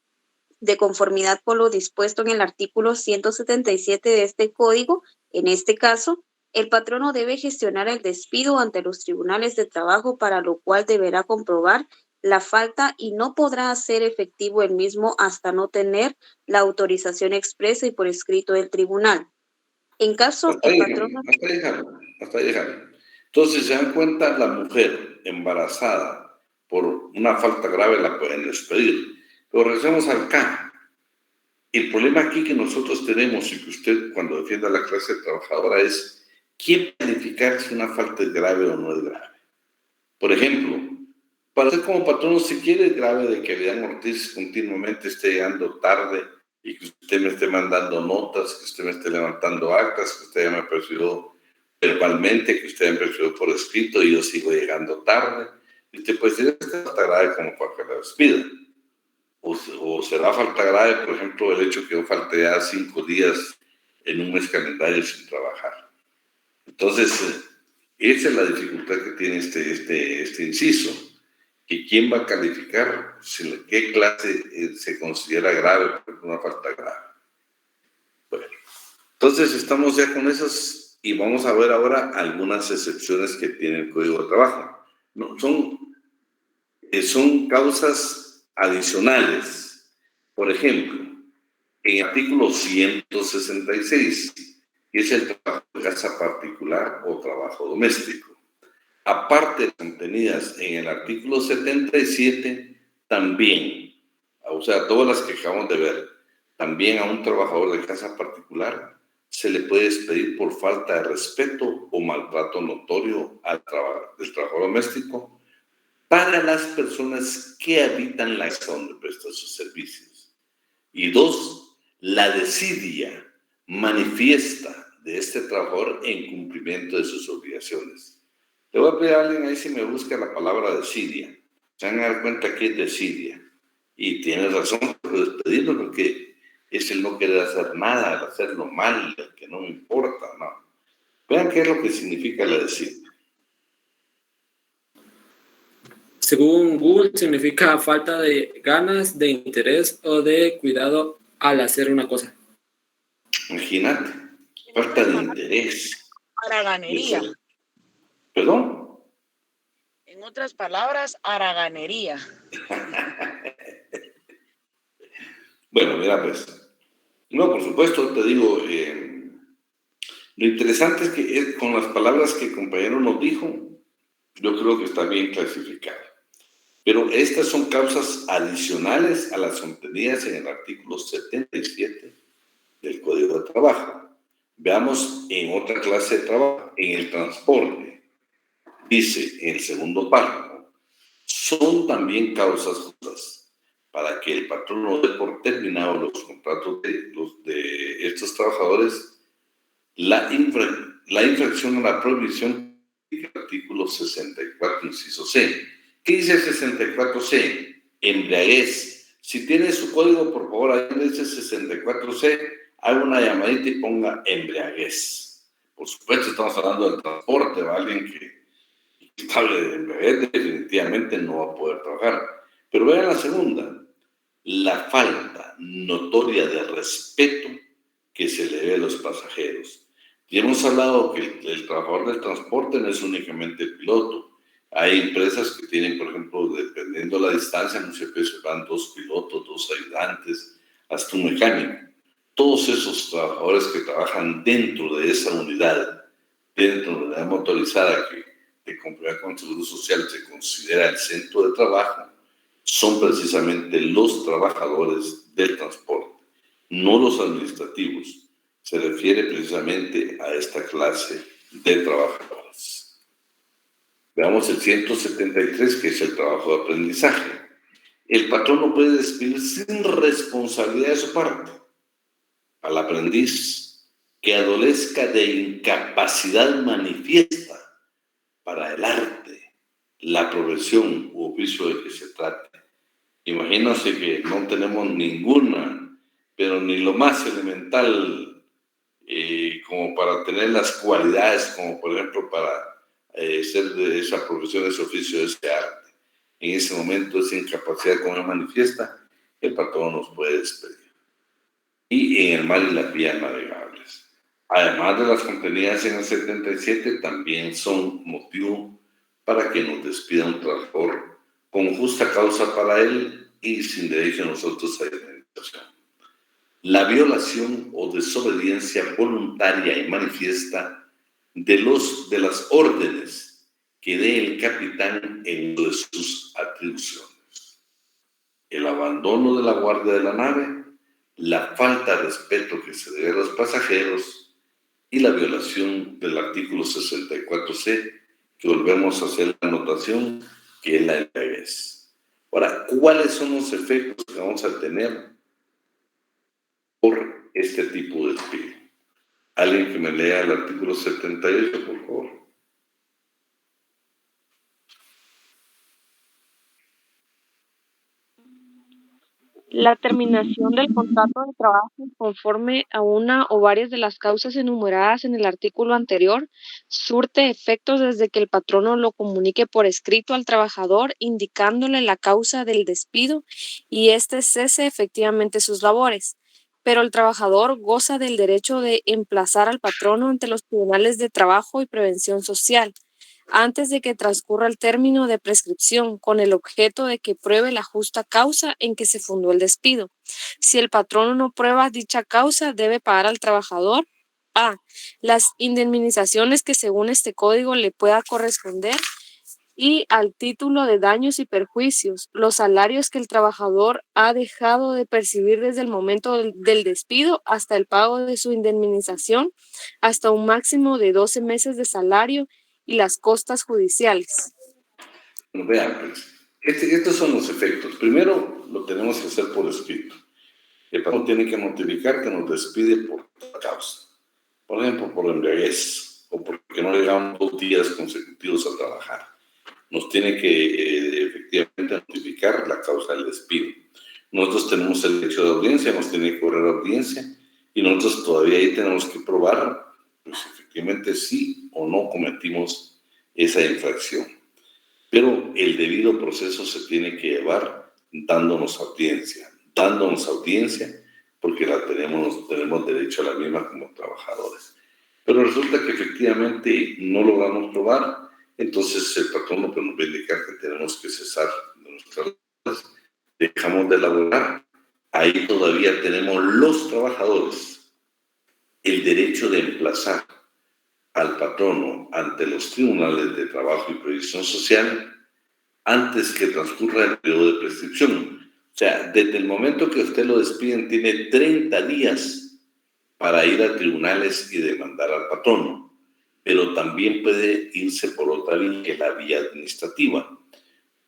[SPEAKER 7] de conformidad con lo dispuesto en el artículo 177 de este código. En este caso, el patrono debe gestionar el despido ante los tribunales de trabajo, para lo cual deberá comprobar la falta y no podrá hacer efectivo el mismo hasta no tener la autorización expresa y por escrito del tribunal. En caso, el patrono...
[SPEAKER 2] Hasta llegar. Entonces, se dan cuenta, la mujer embarazada por una falta grave la pueden despedir. Pero regresemos al acá. El problema aquí que nosotros tenemos, y que usted cuando defienda a la clase trabajadora, es quién calificar si una falta es grave o no es grave. Por ejemplo, para usted como patrono, si quiere es grave de que Elian Ortiz continuamente esté llegando tarde y que usted me esté mandando notas, que usted me esté levantando actas, que usted ya me persiguió verbalmente, que usted me persiguió por escrito y yo sigo llegando tarde. Y usted puede decir, esta falta grave como para que la despida. O será falta grave, por ejemplo, el hecho que yo falte ya 5 días en un mes calendario sin trabajar. Entonces, esa es la dificultad que tiene este inciso. ¿Y quién va a calificar qué clase se considera grave por una falta grave? Bueno, entonces estamos ya con esas y vamos a ver ahora algunas excepciones que tiene el Código de Trabajo. No, son causas adicionales. Por ejemplo, en el artículo 166, que es el trabajo de casa particular o trabajo doméstico. Aparte de contenidas en el artículo 77, también, o sea, todas las que acabamos de ver, también a un trabajador de casa particular se le puede despedir por falta de respeto o maltrato notorio del trabajador doméstico para las personas que habitan la casa donde presta sus servicios. Y 2, la desidia manifiesta de este trabajador en cumplimiento de sus obligaciones. Le voy a pedir a alguien ahí si me busca la palabra desidia. Se van a dar cuenta que es desidia. Y tiene razón por despedirlo, porque es el no querer hacer nada, el hacerlo mal, el que no me importa, no. Vean qué es lo que significa la desidia.
[SPEAKER 5] Según Google, significa falta de ganas, de interés o de cuidado al hacer una cosa.
[SPEAKER 2] Imagínate, falta de interés.
[SPEAKER 8] Haraganería.
[SPEAKER 2] ¿Perdón?
[SPEAKER 8] En otras palabras, haraganería.
[SPEAKER 2] Bueno, mira, pues. No, por supuesto, te digo, lo interesante es que con las palabras que el compañero nos dijo, yo creo que está bien clasificado. Pero estas son causas adicionales a las contenidas en el artículo 77 del Código de Trabajo. Veamos en otra clase de trabajo, en el transporte. Dice en el segundo párrafo, son también causas justas para que el patrono dé por terminado los contratos de estos trabajadores la infracción a la prohibición del artículo 64, inciso C. ¿Qué dice el 64C? Embriaguez. Si tiene su código, por favor, ahí donde dice 64C, haga una llamadita y ponga embriaguez. Por supuesto, estamos hablando del transporte, ¿va? Alguien que hable de embriaguez definitivamente no va a poder trabajar. Pero vean la segunda, la falta notoria de respeto que se le debe a los pasajeros. Y hemos hablado que el trabajador del transporte no es únicamente el piloto. Hay empresas que tienen, por ejemplo, dependiendo de la distancia, muchas veces van 2 pilotos, 2 ayudantes, hasta un mecánico. Todos esos trabajadores que trabajan dentro de esa unidad, dentro de la unidad motorizada que de conformidad con el Seguro Social se considera el centro de trabajo, son precisamente los trabajadores del transporte, no los administrativos. Se refiere precisamente a esta clase de trabajadores. Veamos el 173, que es el trabajo de aprendizaje. El patrón no puede despedir sin responsabilidad de su parte al aprendiz que adolezca de incapacidad manifiesta para el arte, la profesión u oficio de que se trate. Imagínense que no tenemos ninguna, pero ni lo más elemental como para tener las cualidades, como por ejemplo para ser de esa profesión, ese oficio, de ese arte. En ese momento, esa incapacidad como él manifiesta, el patrón nos puede despedir. Y en el mar y las vías navegables. Además de las contenidas en el 77, también son motivo para que nos despida un trabajador con justa causa para él y sin derecho a nosotros a indemnización. La violación o desobediencia voluntaria y manifiesta de las órdenes que dé el capitán en uso de sus atribuciones. El abandono de la guardia de la nave, la falta de respeto que se debe a los pasajeros y la violación del artículo 64C, que volvemos a hacer la anotación, que es la embriaguez. Ahora, ¿cuáles son los efectos que vamos a tener por este tipo de despido? Alguien que me lea el artículo 78, por favor.
[SPEAKER 9] La terminación del contrato de trabajo conforme a una o varias de las causas enumeradas en el artículo anterior surte efectos desde que el patrono lo comunique por escrito al trabajador indicándole la causa del despido y éste cese efectivamente sus labores. Pero el trabajador goza del derecho de emplazar al patrono ante los tribunales de trabajo y prevención social antes de que transcurra el término de prescripción, con el objeto de que pruebe la justa causa en que se fundó el despido. Si el patrono no prueba dicha causa, debe pagar al trabajador a. Las indemnizaciones que según este código le pueda corresponder y al título de daños y perjuicios, los salarios que el trabajador ha dejado de percibir desde el momento del despido hasta el pago de su indemnización, hasta un máximo de 12 meses de salario y las costas judiciales.
[SPEAKER 2] Bueno, vean, pues, estos son los efectos. Primero, lo tenemos que hacer por escrito. El patrón tiene que notificar que nos despide por causa. Por ejemplo, por embriaguez o porque no llegamos 2 días consecutivos a trabajar. Nos tiene que efectivamente notificar la causa del despido. Nosotros tenemos el derecho de audiencia, nos tiene que correr audiencia y nosotros todavía ahí tenemos que probar, pues efectivamente sí o no cometimos esa infracción. Pero el debido proceso se tiene que llevar dándonos audiencia, porque tenemos derecho a la misma como trabajadores. Pero resulta que efectivamente no logramos probar, entonces el patrón nos va a indicar que tenemos que cesar de nuestras labores, dejamos de laborar, ahí todavía tenemos los trabajadores el derecho de emplazar al patrono ante los tribunales de trabajo y previsión social antes que transcurra el periodo de prescripción. O sea, desde el momento que usted lo despiden, tiene 30 días para ir a tribunales y demandar al patrono, pero también puede irse por otra vía, que es la vía administrativa.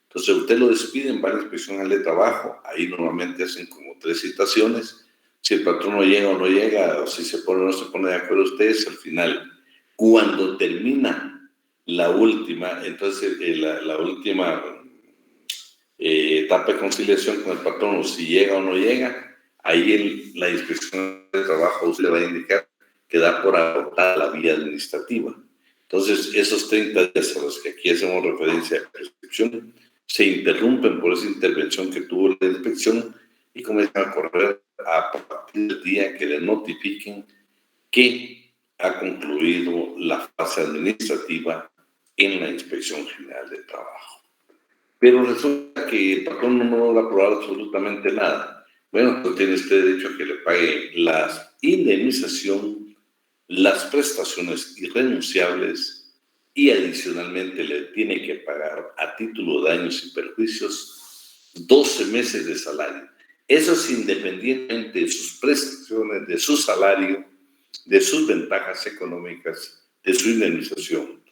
[SPEAKER 2] Entonces, usted lo despiden, va a la inspección de trabajo, ahí normalmente hacen como 3 citaciones. Si el patrono llega o no llega, o si se pone o no se pone de acuerdo ustedes, al final, cuando termina la última, entonces la última etapa de conciliación con el patrono, si llega o no llega, ahí la inspección de trabajo usted le va a indicar que da por agotada la vía administrativa. Entonces, esos 30 días a los que aquí hacemos referencia a prescripción se interrumpen por esa intervención que tuvo la inspección y comienzan a correr a partir del día que le notifiquen que ha concluido la fase administrativa en la Inspección General de Trabajo. Pero resulta que el patrón no logra probar absolutamente nada. Bueno, pues tiene usted derecho a que le pague la indemnización, las prestaciones irrenunciables y adicionalmente le tiene que pagar a título de daños y perjuicios 12 meses de salario. Eso es independientemente de sus prestaciones, de su salario, de sus ventajas económicas, de su indemnización.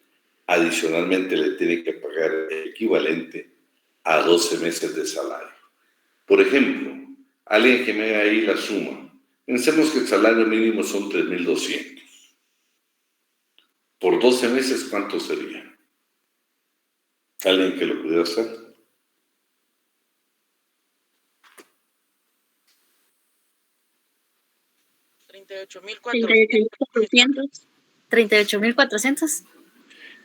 [SPEAKER 2] Adicionalmente le tiene que pagar el equivalente a 12 meses de salario. Por ejemplo, alguien que me haga ahí la suma. Pensemos que el salario mínimo son 3,200. Por 12 meses, ¿cuánto sería? ¿Alguien que lo pudiera hacer?
[SPEAKER 7] 38.400.
[SPEAKER 6] 38.400.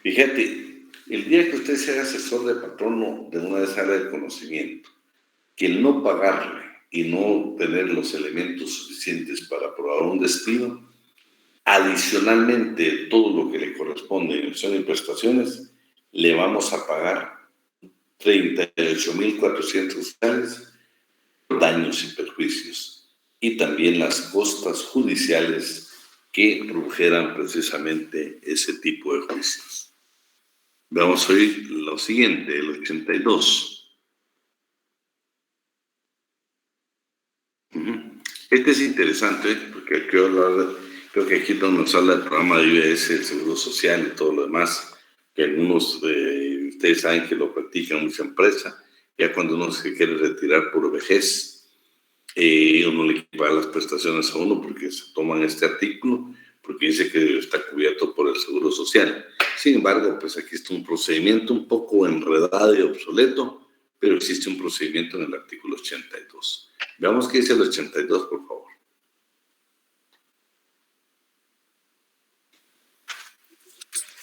[SPEAKER 2] Fíjate, el día que usted sea asesor de patrono de una de esas áreas de conocimiento, que el no pagarle y no tener los elementos suficientes para aprobar un despido, adicionalmente todo lo que le corresponde en opción y prestaciones, le vamos a pagar 38.400 daños y perjuicios, y también las costas judiciales que produjeran precisamente ese tipo de juicios. Vamos a oír lo siguiente, el 82. Este es interesante, porque creo que aquí es donde nos habla del programa de IBS, el Seguro Social y todo lo demás, que algunos de ustedes saben que lo practican mucha empresa. Ya cuando uno se quiere retirar por vejez, uno le paga las prestaciones a uno porque se toman este artículo, porque dice que está cubierto por el Seguro Social. Sin embargo, pues aquí está un procedimiento un poco enredado y obsoleto, pero existe un procedimiento en el artículo 82. Veamos qué dice el 82, por favor.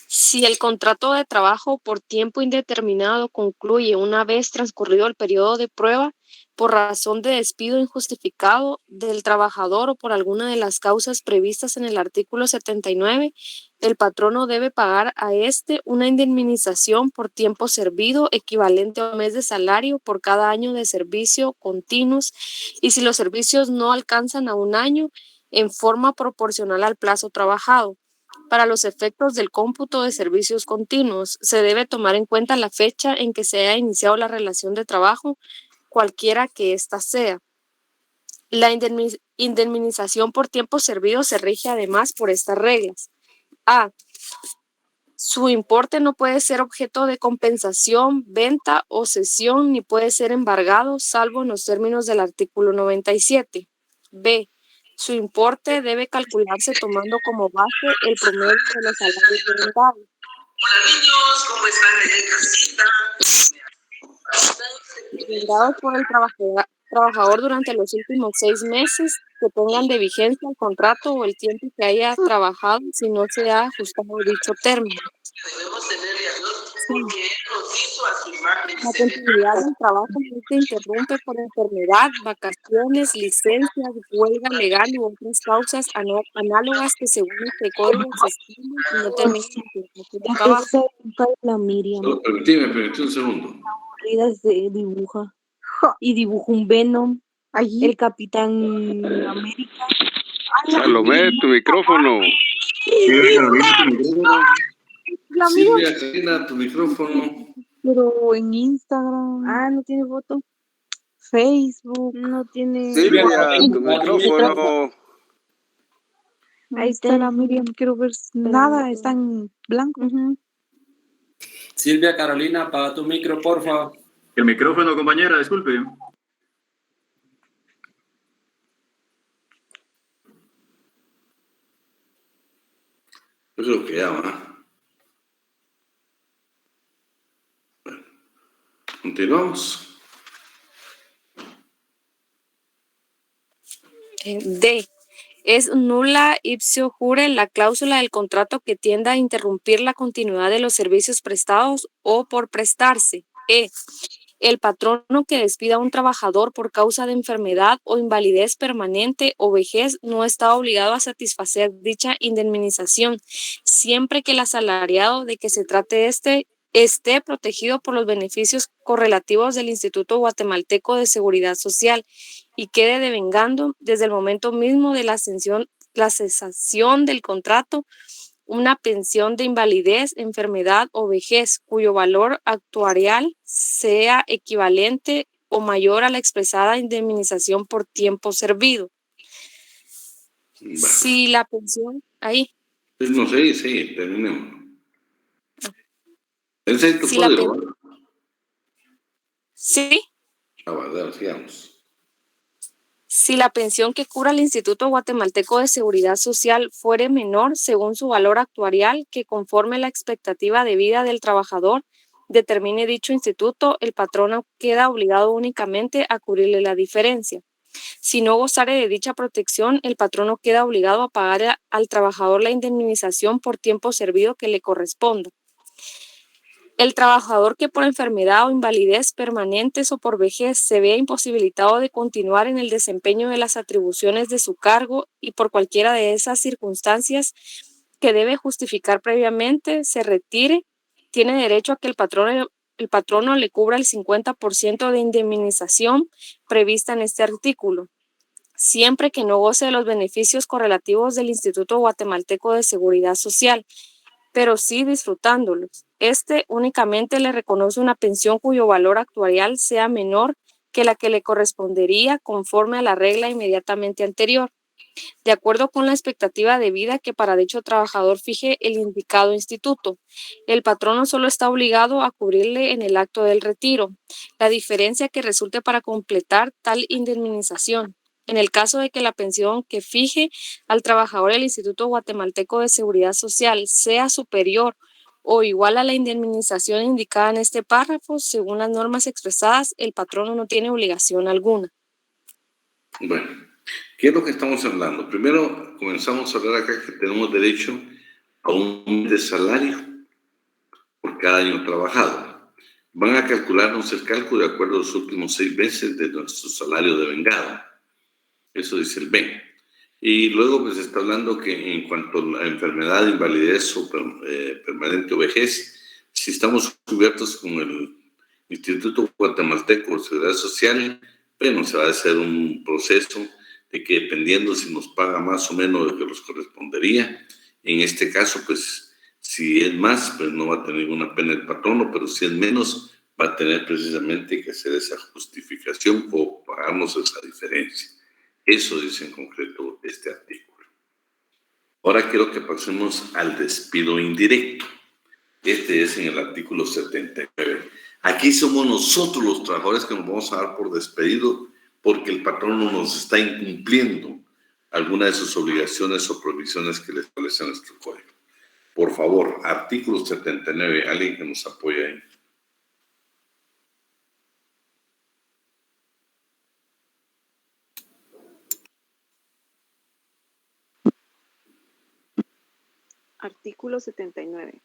[SPEAKER 9] Si el contrato de trabajo por tiempo indeterminado concluye una vez transcurrido el periodo de prueba por razón de despido injustificado del trabajador o por alguna de las causas previstas en el artículo 79, el patrono debe pagar a éste una indemnización por tiempo servido equivalente a un mes de salario por cada año de servicio continuos, y si los servicios no alcanzan a un año, en forma proporcional al plazo trabajado. Para los efectos del cómputo de servicios continuos, se debe tomar en cuenta la fecha en que se haya iniciado la relación de trabajo, cualquiera que ésta sea. La indemnización por tiempo servido se rige además por estas reglas. A. Su importe no puede ser objeto de compensación, venta o cesión, ni puede ser embargado, salvo en los términos del artículo 97. B. Su importe debe calcularse tomando como base el promedio de los salarios devengados.
[SPEAKER 10] Hola niños, ¿cómo están en casita?
[SPEAKER 9] Devengados por el trabajador durante los últimos 6 meses que tengan de vigencia el contrato o el tiempo que haya trabajado si no se ha ajustado dicho término.
[SPEAKER 10] Debemos tenerle a Dios porque Él nos hizo a su imagen y
[SPEAKER 9] La continuidad del trabajo no se interrumpe por enfermedad, vacaciones, licencias, huelga legal u otras causas análogas que según este código se estimen y no terminen el trabajo.
[SPEAKER 11] La Miriam.
[SPEAKER 2] Solo permíteme un segundo.
[SPEAKER 11] Aburrida se dibuja. Y dibuja un Venom. El Capitán América.
[SPEAKER 12] Salomé, tu micrófono.
[SPEAKER 2] Silvia, Karina, tu micrófono.
[SPEAKER 11] Pero en Instagram. No tiene foto. Facebook. No tiene.
[SPEAKER 12] Silvia, tu micrófono.
[SPEAKER 11] Ahí está la Miriam. Quiero ver nada. Está en blanco.
[SPEAKER 5] Silvia Carolina, apaga tu micro, por favor.
[SPEAKER 13] El micrófono, compañera, disculpe.
[SPEAKER 2] Yo creo que ya va. Bueno, continuamos.
[SPEAKER 9] D. Es nula ipso jure la cláusula del contrato que tienda a interrumpir la continuidad de los servicios prestados o por prestarse. E. El patrono que despida a un trabajador por causa de enfermedad o invalidez permanente o vejez no está obligado a satisfacer dicha indemnización, siempre que el asalariado de que se trate esté protegido por los beneficios correlativos del Instituto Guatemalteco de Seguridad Social y quede devengando desde el momento mismo de la cesación del contrato una pensión de invalidez, enfermedad o vejez cuyo valor actuarial sea equivalente o mayor a la expresada indemnización por tiempo servido.
[SPEAKER 2] Bueno.
[SPEAKER 9] Si la pensión, ahí.
[SPEAKER 2] Pues no sé, sí, terminemos. ¿Ese es tu
[SPEAKER 9] Si
[SPEAKER 2] código?
[SPEAKER 9] Sí.
[SPEAKER 2] Sigamos.
[SPEAKER 9] Si la pensión que cubra el Instituto Guatemalteco de Seguridad Social fuere menor según su valor actuarial que conforme la expectativa de vida del trabajador determine dicho instituto, el patrono queda obligado únicamente a cubrirle la diferencia. Si no gozare de dicha protección, el patrono queda obligado a pagar al trabajador la indemnización por tiempo servido que le corresponda. El trabajador que por enfermedad o invalidez permanentes o por vejez se vea imposibilitado de continuar en el desempeño de las atribuciones de su cargo y por cualquiera de esas circunstancias que debe justificar previamente, se retire, tiene derecho a que el patrono le cubra el 50% de indemnización prevista en este artículo, siempre que no goce de los beneficios correlativos del Instituto Guatemalteco de Seguridad Social, pero sí disfrutándolos. Este únicamente le reconoce una pensión cuyo valor actuarial sea menor que la que le correspondería conforme a la regla inmediatamente anterior, de acuerdo con la expectativa de vida que para dicho trabajador fije el indicado instituto. El patrono solo está obligado a cubrirle en el acto del retiro la diferencia que resulte para completar tal indemnización. En el caso de que la pensión que fije al trabajador el Instituto Guatemalteco de Seguridad Social sea superior o igual a la indemnización indicada en este párrafo, según las normas expresadas, el patrono no tiene obligación alguna.
[SPEAKER 2] Bueno, ¿qué es lo que estamos hablando? Primero, comenzamos a hablar acá que tenemos derecho a un mes de salario por cada año trabajado. Van a calcularnos el cálculo de acuerdo a los últimos 6 meses de nuestro salario de vengado. Eso dice el B. Y luego pues está hablando que en cuanto a la enfermedad, invalidez o permanente o vejez, si estamos cubiertos con el Instituto Guatemalteco de Seguridad Social, bueno, se va a hacer un proceso de que dependiendo si nos paga más o menos de lo que nos correspondería, en este caso pues si es más, pues no va a tener ninguna pena el patrono, pero si es menos, va a tener precisamente que hacer esa justificación o pagarnos esa diferencia. Eso dice en concreto este artículo. Ahora quiero que pasemos al despido indirecto. Este es en el artículo 79. Aquí somos nosotros los trabajadores que nos vamos a dar por despedido porque el patrono nos está incumpliendo alguna de sus obligaciones o provisiones que le establece nuestro código. Por favor, artículo 79, alguien que nos apoye ahí.
[SPEAKER 11] Artículo 79.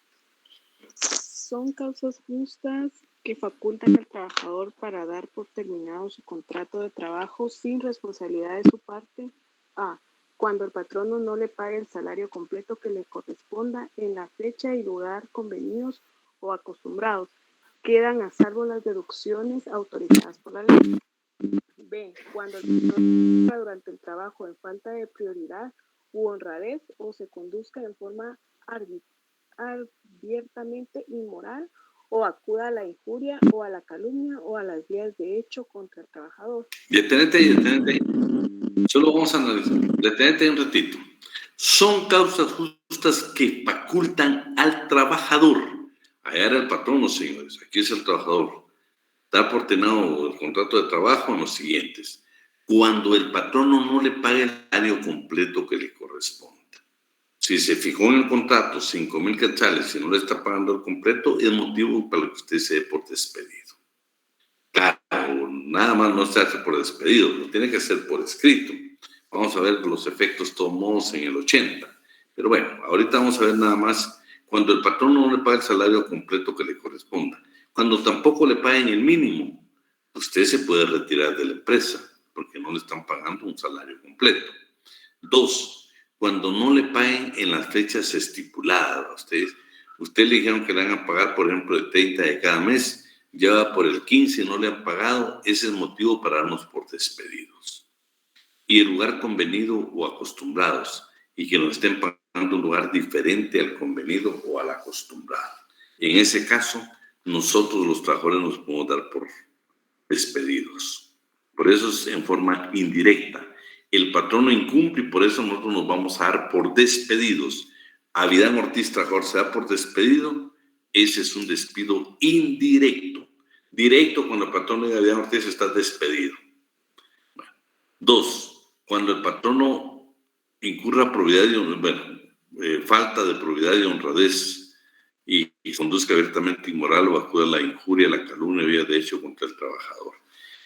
[SPEAKER 11] Son causas justas que facultan al trabajador para dar por terminado su contrato de trabajo sin responsabilidad de su parte. A. Cuando el patrono no le pague el salario completo que le corresponda en la fecha y lugar convenidos o acostumbrados. Quedan a salvo las deducciones autorizadas por la ley. B. Cuando el patrono durante el trabajo en falta de prioridad u honradez o se conduzca de forma abiertamente inmoral o acuda a la injuria o a la calumnia o a las vías de hecho contra el trabajador.
[SPEAKER 2] Detenete ahí. Solo vamos a analizar. Detenete ahí un ratito. Son causas justas que facultan al trabajador. Allá era el patrono, señores. Aquí es el trabajador. Da por terminado el contrato de trabajo en los siguientes. Cuando el patrono no le pague el salario completo que le corresponde. Si se fijó en el contrato 5,000 quetzales y no le está pagando el completo, es motivo para que usted se dé por despedido. Claro, nada más no se hace por despedido, lo tiene que hacer por escrito. Vamos a ver los efectos todos modos en el 80. Pero bueno, ahorita vamos a ver nada más cuando el patrón no le paga el salario completo que le corresponda. Cuando tampoco le paguen el mínimo, usted se puede retirar de la empresa porque no le están pagando un salario completo. 2. Cuando no le paguen en las fechas estipuladas. Usted le dijeron que le van a pagar, por ejemplo, el 30 de cada mes, ya va por el 15 y no le han pagado, ese es motivo para darnos por despedidos. Y el lugar convenido o acostumbrados, y que nos estén pagando un lugar diferente al convenido o al acostumbrado. En ese caso, nosotros los trabajadores nos podemos dar por despedidos. Por eso es en forma indirecta. El patrono incumple y por eso nosotros nos vamos a dar por despedidos. A Vidán Ortiz trabajador se da por despedido, ese es un despido indirecto. Directo, cuando el patrono de Vidán Ortiz está despedido. Bueno. 2. Cuando el patrono incurra falta de probidad y honradez y conduzca abiertamente inmoral o acuda a la injuria, la calumnia, vía de hecho contra el trabajador.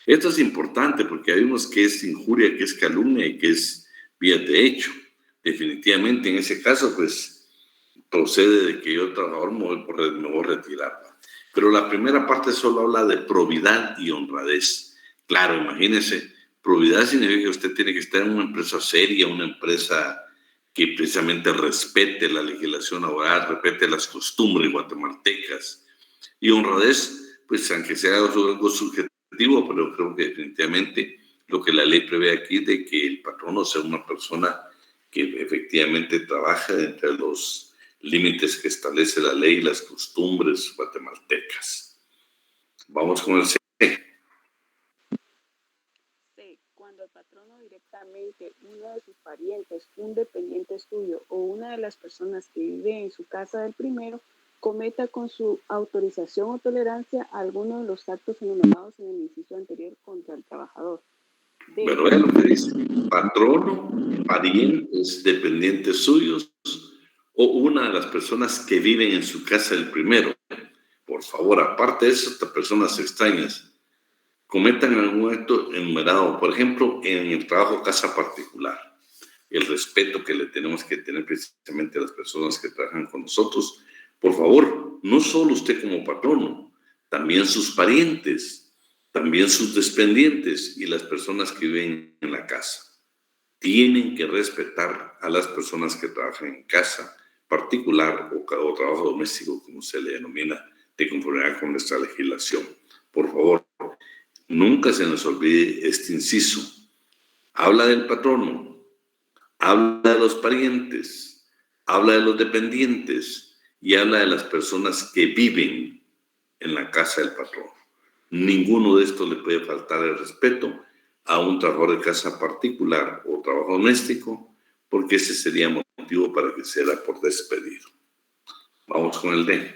[SPEAKER 2] Esto es importante porque hay unos que es injuria, que es calumnia y que es vía de hecho. Definitivamente en ese caso, pues, procede de que yo, trabajador, me voy a retirar. Pero la primera parte solo habla de probidad y honradez. Claro, imagínense, probidad significa que usted tiene que estar en una empresa seria, una empresa que precisamente respete la legislación laboral, respete las costumbres guatemaltecas. Y honradez, pues aunque sea algo subjetivo, pero creo que definitivamente lo que la ley prevé aquí de que el patrono sea una persona que efectivamente trabaja entre los límites que establece la ley y las costumbres guatemaltecas. Vamos con el C.
[SPEAKER 11] C. Cuando el patrono directamente, uno de sus parientes, un dependiente suyo o una de las personas que vive en su casa del primero, cometa con su autorización o tolerancia alguno de los actos enumerados en el inciso anterior contra el trabajador.
[SPEAKER 2] Pero vean lo que dice: patrono, parientes, dependientes suyos o una de las personas que viven en su casa del primero. Por favor, aparte de eso, estas personas extrañas cometan algún acto enumerado, por ejemplo, en el trabajo casa particular. El respeto que le tenemos que tener precisamente a las personas que trabajan con nosotros. Por favor, no solo usted como patrono, también sus parientes, también sus dependientes y las personas que viven en la casa. Tienen que respetar a las personas que trabajan en casa particular o trabajo doméstico, como se le denomina, de conformidad con nuestra legislación. Por favor, nunca se nos olvide este inciso. Habla del patrono, habla de los parientes, habla de los dependientes y habla de las personas que viven en la casa del patrono. Ninguno de estos le puede faltar el respeto a un trabajador de casa particular o trabajo doméstico, porque ese sería motivo para que sea por despedido. Vamos con el D.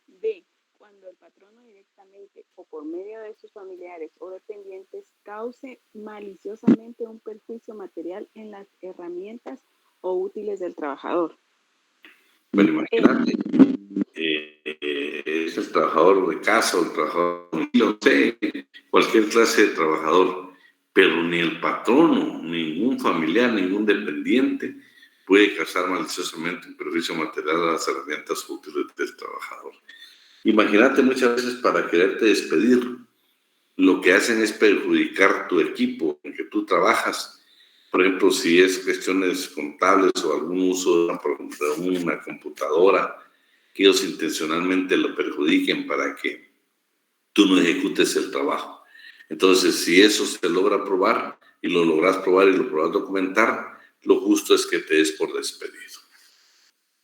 [SPEAKER 11] D. Cuando el patrono directamente o por medio de sus familiares o dependientes cause maliciosamente un perjuicio material en las herramientas o útiles del trabajador.
[SPEAKER 2] Bueno, imagínate, es el trabajador de casa o el trabajador, no sé, cualquier clase de trabajador, pero ni el patrono, ningún familiar, ningún dependiente puede causar maliciosamente un perjuicio material a las herramientas útiles del trabajador. Imagínate, muchas veces para quererte despedir, lo que hacen es perjudicar tu equipo en que tú trabajas. Por ejemplo, si es cuestiones contables o algún uso de una computadora, que ellos intencionalmente lo perjudiquen para que tú no ejecutes el trabajo. Entonces, si eso se logra probar y lo logras probar y lo logras documentar, lo justo es que te des por despedido.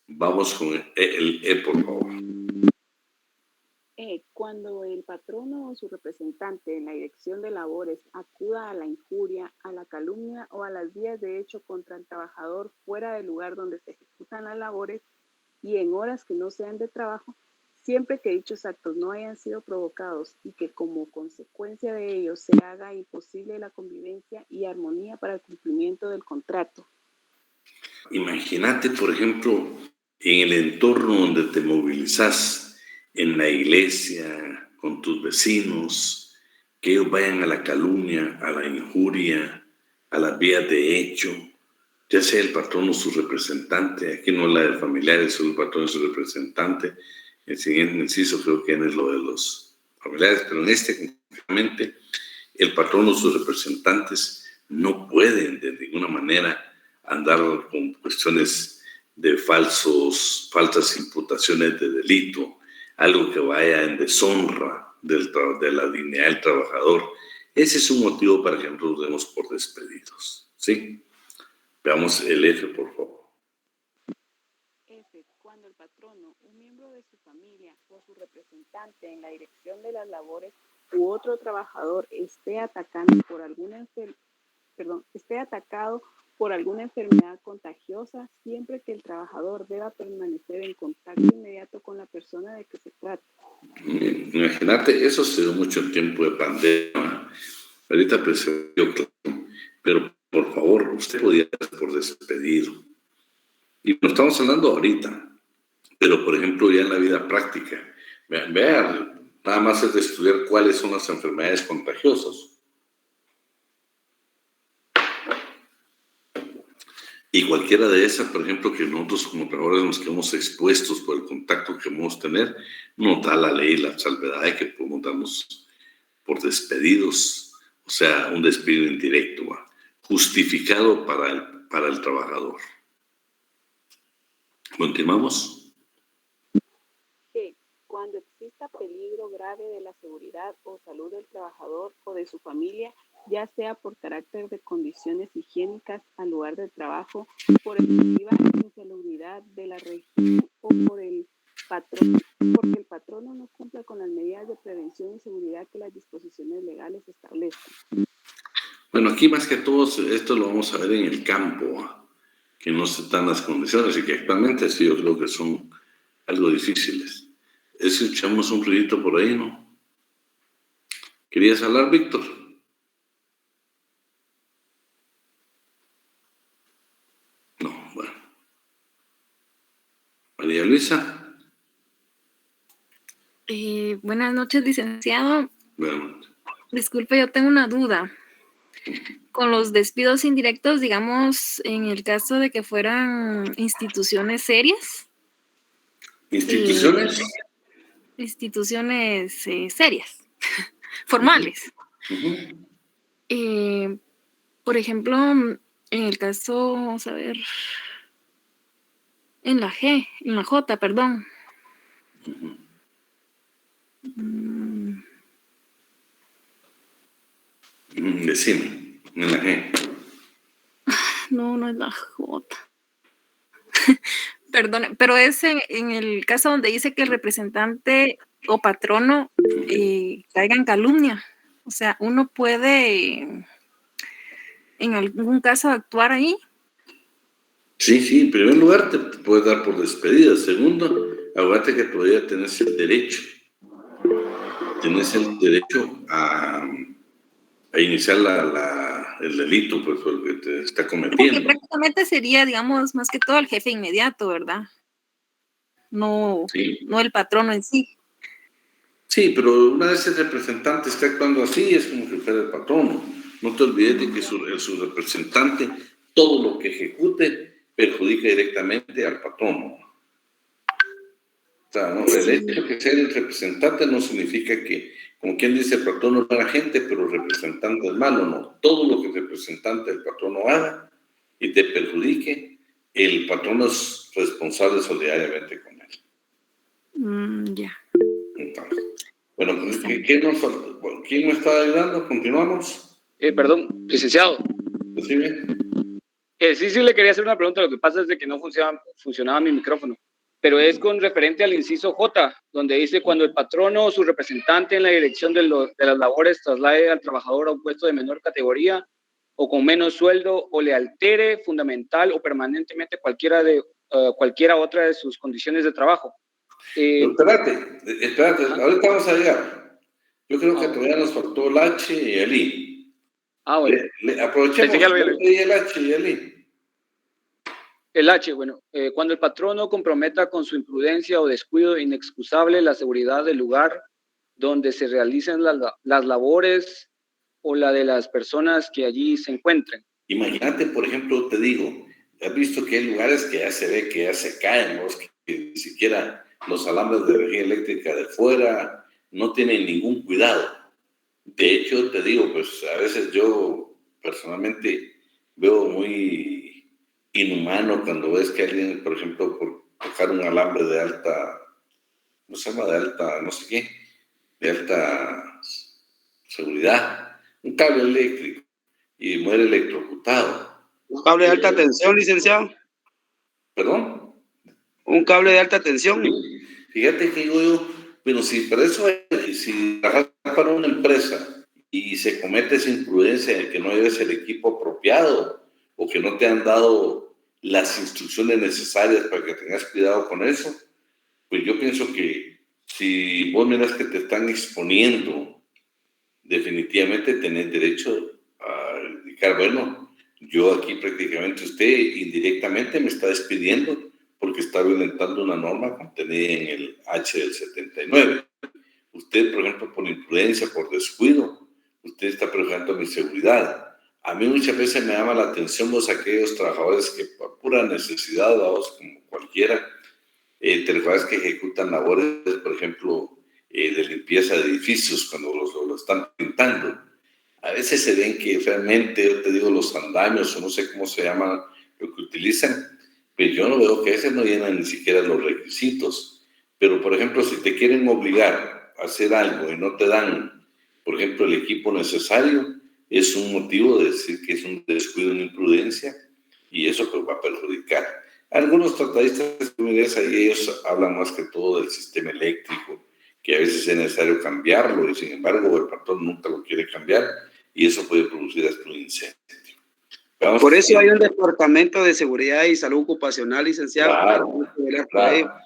[SPEAKER 2] Vamos con el E, por favor.
[SPEAKER 11] Cuando el patrono o su representante en la dirección de labores acuda a la injuria, a la calumnia o a las vías de hecho contra el trabajador fuera del lugar donde se ejecutan las labores y en horas que no sean de trabajo, siempre que dichos actos no hayan sido provocados y que como consecuencia de ellos se haga imposible la convivencia y armonía para el cumplimiento del contrato.
[SPEAKER 2] Imagínate, por ejemplo, en el entorno donde te movilizas, en la iglesia, con tus vecinos, que ellos vayan a la calumnia, a la injuria, a las vías de hecho, ya sea el patrón o su representante. Aquí no la de familiares, solo el patrón y su representante. El siguiente inciso creo que es lo de los familiares, pero en este concretamente el patrón o sus representantes no pueden de ninguna manera andar con cuestiones de falsas imputaciones de delito, algo que vaya en deshonra de la dignidad del trabajador. Ese es un motivo para que nosotros demos por despedidos, ¿sí? Veamos el F, por favor.
[SPEAKER 11] F. Cuando el patrono, un miembro de su familia o su representante en la dirección de las labores u otro trabajador esté atacado por alguna enfermedad contagiosa, siempre que el trabajador deba permanecer en contacto inmediato con la persona de que se trata.
[SPEAKER 2] Imagínate, eso se dio mucho en tiempo de pandemia. Ahorita dio claro, pero por favor, usted podía dar por despedido. Y no estamos hablando ahorita, pero por ejemplo ya en la vida práctica. Vea, Nada más es de estudiar cuáles son las enfermedades contagiosas. Y cualquiera de esas, por ejemplo, que nosotros como trabajadores nos quedamos expuestos por el contacto que podemos tener, nos da la ley la salvedad de que podemos darnos por despedidos, o sea, un despido indirecto, justificado para el trabajador. ¿Continuamos?
[SPEAKER 11] G. Cuando exista peligro grave de la seguridad o salud del trabajador o de su familia, ya sea por carácter de condiciones higiénicas al lugar de trabajo, por excesiva insalubridad de la región o por el patrón, porque el patrono no cumpla con las medidas de prevención y seguridad que las disposiciones legales establecen.
[SPEAKER 2] Bueno, aquí más que todo esto lo vamos a ver en el campo, que no se dan las condiciones y que actualmente sí yo creo que son algo difíciles. Escuchamos un ruidito por ahí, ¿no? ¿Querías hablar, Víctor? No, bueno. María Luisa.
[SPEAKER 14] Buenas noches, licenciado.
[SPEAKER 2] Bueno.
[SPEAKER 14] Disculpe, yo tengo una duda. Con los despidos indirectos, digamos, en el caso de que fueran instituciones serias.
[SPEAKER 2] ¿Instituciones?
[SPEAKER 14] Instituciones serias, formales. Por ejemplo, en el caso, vamos a ver, en la J, perdón.
[SPEAKER 2] Decime, en la G.
[SPEAKER 14] No es la J. Perdone, pero es en el caso donde dice que el representante o patrono caiga en calumnia. O sea, uno puede en algún caso actuar ahí.
[SPEAKER 2] Sí, en primer lugar te puedes dar por despedida. Segundo, acuérdate que todavía tenés el derecho. Tenés el derecho a iniciar el delito, pues, el que te está cometiendo.
[SPEAKER 14] Porque prácticamente sería, digamos, más que todo el jefe inmediato, ¿verdad? No el patrono en sí.
[SPEAKER 2] Sí, pero una vez el representante está actuando así, es como que fuera el patrono. No te olvides de que su representante, todo lo que ejecute, perjudica directamente al patrono. O sea, ¿no? El hecho de que sea el representante no significa que, como quien dice, el patrono es buena gente, pero el representante es malo. No, todo lo que el representante del patrono haga y te perjudique, el patrono es responsable solidariamente con él.
[SPEAKER 14] Ya.
[SPEAKER 2] Entonces, bueno, ¿quién me está ayudando? ¿Continuamos?
[SPEAKER 15] Perdón, licenciado. Sí, le quería hacer una pregunta. Lo que pasa es de que no funcionaba mi micrófono, pero es con referente al inciso J, donde dice cuando el patrono o su representante en la dirección de las labores traslade al trabajador a un puesto de menor categoría o con menos sueldo o le altere fundamental o permanentemente cualquiera otra de sus condiciones de trabajo.
[SPEAKER 2] Espérate, ahorita vamos a llegar. Yo creo que todavía nos faltó el H y el I.
[SPEAKER 15] Bueno.
[SPEAKER 2] Aprovechemos el H y el I.
[SPEAKER 15] El H, bueno, cuando el patrono comprometa con su imprudencia o descuido inexcusable la seguridad del lugar donde se realicen las labores o la de las personas que allí se encuentren.
[SPEAKER 2] Imagínate, por ejemplo, te digo, has visto que hay lugares que ya se ve que ya se caen, ¿no? Que ni siquiera los alambres de energía eléctrica de fuera no tienen ningún cuidado. De hecho, te digo, pues a veces yo personalmente veo muy inhumano cuando ves que alguien, por ejemplo, por tocar un alambre de alta, ¿cómo se llama? De alta, no sé qué, de alta seguridad, un cable eléctrico, y muere electrocutado.
[SPEAKER 16] ¿Un cable de alta tensión, licenciado?
[SPEAKER 2] ¿Perdón?
[SPEAKER 16] ¿Un cable de alta tensión?
[SPEAKER 2] Fíjate que digo yo, pero si trabajas para una empresa y se comete esa imprudencia de que no lleves el equipo apropiado o que no te han dado las instrucciones necesarias para que tengas cuidado con eso, pues yo pienso que si vos miras que te están exponiendo, definitivamente tenés derecho a indicar, bueno, yo aquí prácticamente usted indirectamente me está despidiendo porque está violentando una norma contenida en el H del 79. Usted, por ejemplo, por imprudencia, por descuido, usted está perjudicando mi seguridad. A mí muchas veces me llama la atención vos aquellos trabajadores que por pura necesidad, vos, como cualquiera, trabajadores que ejecutan labores, por ejemplo, de limpieza de edificios cuando lo están pintando. A veces se ven que realmente, yo te digo, los andamios, o no sé cómo se llama lo que utilizan, pero yo no veo que a veces no llenan ni siquiera los requisitos. Pero, por ejemplo, si te quieren obligar a hacer algo y no te dan, por ejemplo, el equipo necesario, es un motivo de decir que es un descuido, una imprudencia, y eso pues va a perjudicar. Algunos tratadistas de ahí ellos hablan más que todo del sistema eléctrico, que a veces es necesario cambiarlo, y sin embargo el patrón nunca lo quiere cambiar, y eso puede producir hasta un incendio.
[SPEAKER 16] Por eso hay un departamento de seguridad y salud ocupacional, licenciado.
[SPEAKER 2] Claro.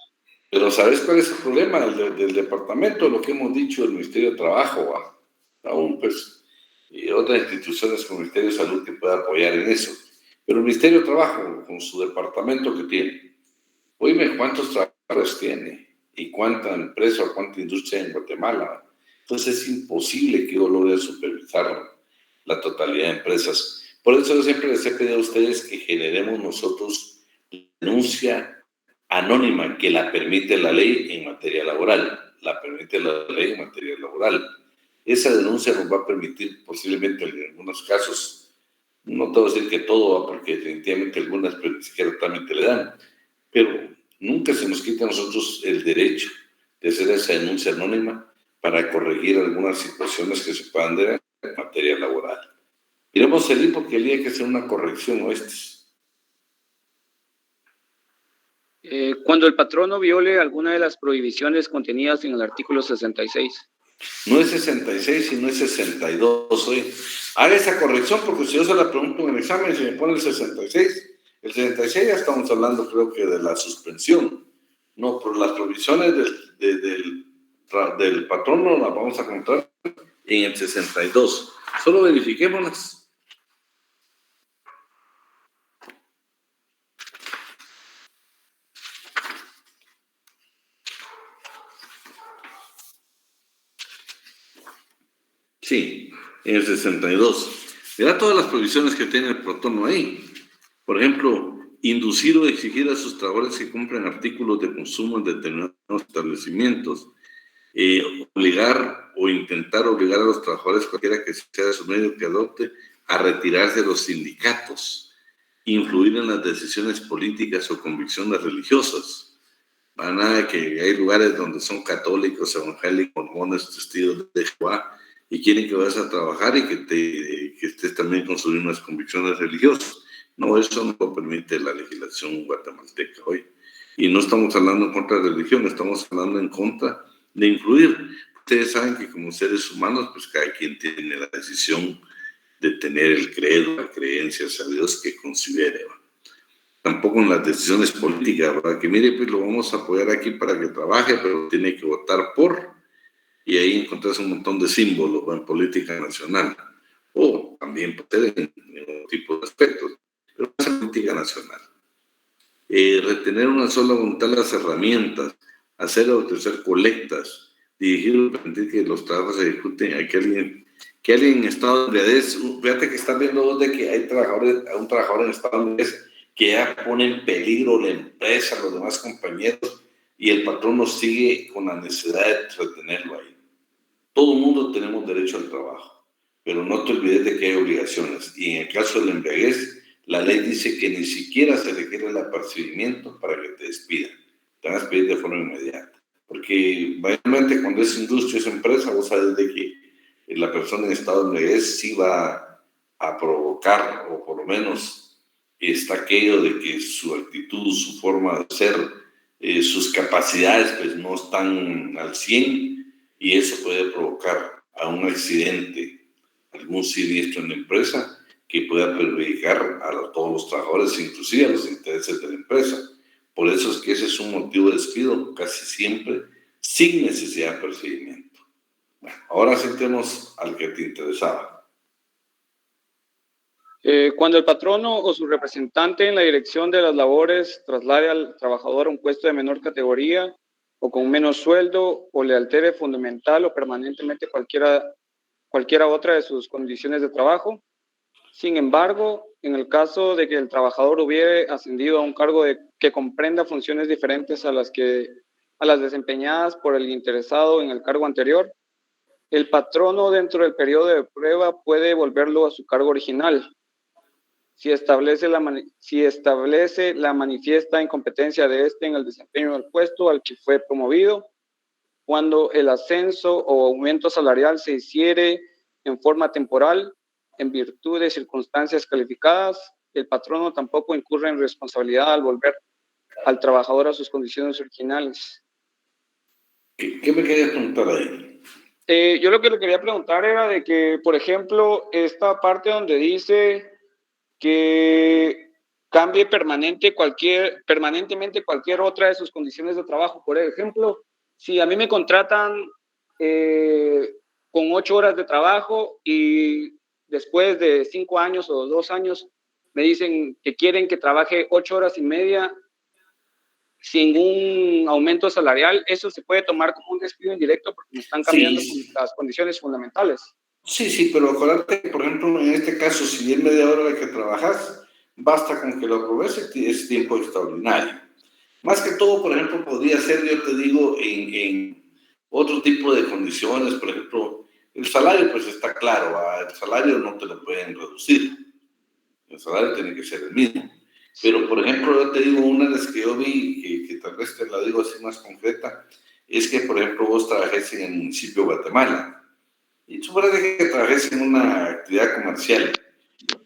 [SPEAKER 2] Pero ¿sabes cuál es el problema del departamento? Lo que hemos dicho del Ministerio de Trabajo, aún pues, y otras instituciones como el Ministerio de Salud que pueda apoyar en eso. Pero el Ministerio de Trabajo, con su departamento que tiene, oíme, ¿cuántos trabajadores tiene? ¿Y cuánta empresa o cuánta industria hay en Guatemala? Entonces es imposible que yo logre supervisar la totalidad de empresas. Por eso yo siempre les he pedido a ustedes que generemos nosotros denuncia anónima que la permite la ley en materia laboral. La permite la ley en materia laboral. Esa denuncia nos va a permitir posiblemente en algunos casos, no te voy a decir que todo, porque definitivamente algunas pero ni siquiera totalmente le dan, pero nunca se nos quita a nosotros el derecho de hacer esa denuncia anónima para corregir algunas situaciones que se puedan dar en materia laboral. Iremos a salir porque el día hay que hacer una corrección o
[SPEAKER 15] Cuando el patrono viole alguna de las prohibiciones contenidas en el artículo 66.
[SPEAKER 2] No es 66, sino es 62 hoy. Haga esa corrección porque si yo se la pregunto en el examen, si me pone el 66 ya estamos hablando creo que de la suspensión. No, por las provisiones del patrono las vamos a encontrar en el 62. Solo verifiquémoslas. Sí, en el 62. Mira todas las provisiones que tiene el patrono ahí. Por ejemplo, inducir o exigir a sus trabajadores que cumplan artículos de consumo en determinados establecimientos. Obligar o intentar obligar a los trabajadores, cualquiera que sea de su medio que adopte, a retirarse de los sindicatos. Influir en las decisiones políticas o convicciones religiosas. Para nada que hay lugares donde son católicos, evangélicos, mormones, testigos de Jehová, y quieren que vayas a trabajar y que estés también con sus mismas convicciones religiosas. No, eso no lo permite la legislación guatemalteca hoy. Y no estamos hablando en contra de religión, estamos hablando en contra de influir. Ustedes saben que como seres humanos, pues cada quien tiene la decisión de tener el credo, la creencia a Dios que considere. Tampoco en las decisiones políticas, ¿verdad? Que mire, pues lo vamos a apoyar aquí para que trabaje, pero tiene que votar por... Y ahí encontrás un montón de símbolos en política nacional, o también puede ser en otro tipo de aspectos, pero es en política nacional. Retener una sola voluntad las herramientas, hacer o ofrecer colectas, dirigir o permitir que los trabajos se ejecuten a que alguien en estado de embriaguez. Fíjate que están viendo vos de que hay un trabajador en estado de embriaguez que ya pone en peligro la empresa, los demás compañeros, y el patrón nos sigue con la necesidad de retenerlo ahí. Todo el mundo tenemos derecho al trabajo, pero no te olvides de que hay obligaciones. Y en el caso del embriaguez, la ley dice que ni siquiera se requiere el apercibimiento para que te despidan. Te van a despedir de forma inmediata. Porque, realmente, cuando es industria, es empresa, vos sabes de que la persona en estado de embriaguez sí va a provocar, o por lo menos está aquello de que su actitud, su forma de ser, sus capacidades pues no están al 100%, y eso puede provocar a un accidente, algún siniestro en la empresa que pueda perjudicar a todos los trabajadores, inclusive a los intereses de la empresa. Por eso es que ese es un motivo de despido casi siempre sin necesidad de apercibimiento. Bueno, ahora sí tenemos al que te interesaba.
[SPEAKER 15] Cuando el patrono o su representante en la dirección de las labores traslade al trabajador a un puesto de menor categoría, o con menos sueldo o le altere fundamental o permanentemente cualquiera otra de sus condiciones de trabajo. Sin embargo, en el caso de que el trabajador hubiera ascendido a un cargo que comprenda funciones diferentes a las desempeñadas por el interesado en el cargo anterior, el patrono dentro del periodo de prueba puede devolverlo a su cargo original. Si establece la manifiesta incompetencia de éste en el desempeño del puesto al que fue promovido, cuando el ascenso o aumento salarial se hiciere en forma temporal, en virtud de circunstancias calificadas, el patrono tampoco incurre en responsabilidad al volver al trabajador a sus condiciones originales.
[SPEAKER 2] ¿Qué me querías preguntar ahí?
[SPEAKER 15] Yo lo que le quería preguntar era de que, por ejemplo, esta parte donde dice que cambie permanentemente cualquier otra de sus condiciones de trabajo. Por ejemplo, si a mí me contratan con 8 horas de trabajo y después de 5 años o 2 años me dicen que quieren que trabaje 8 horas y media sin un aumento salarial, eso se puede tomar como un despido indirecto porque me están cambiando las condiciones fundamentales.
[SPEAKER 2] Sí, pero acuérdate que, por ejemplo, en este caso, si es media hora la que trabajas, basta con que lo aproveches, es tiempo extraordinario. Más que todo, por ejemplo, podría ser, yo te digo, en otro tipo de condiciones, por ejemplo, el salario, pues está claro, el salario no te lo pueden reducir, el salario tiene que ser el mismo. Pero, por ejemplo, yo te digo, una de las que yo vi, que tal vez te la digo así más concreta, es que, por ejemplo, vos trabajes en el municipio de Guatemala, y suponete que trabajes en una actividad comercial,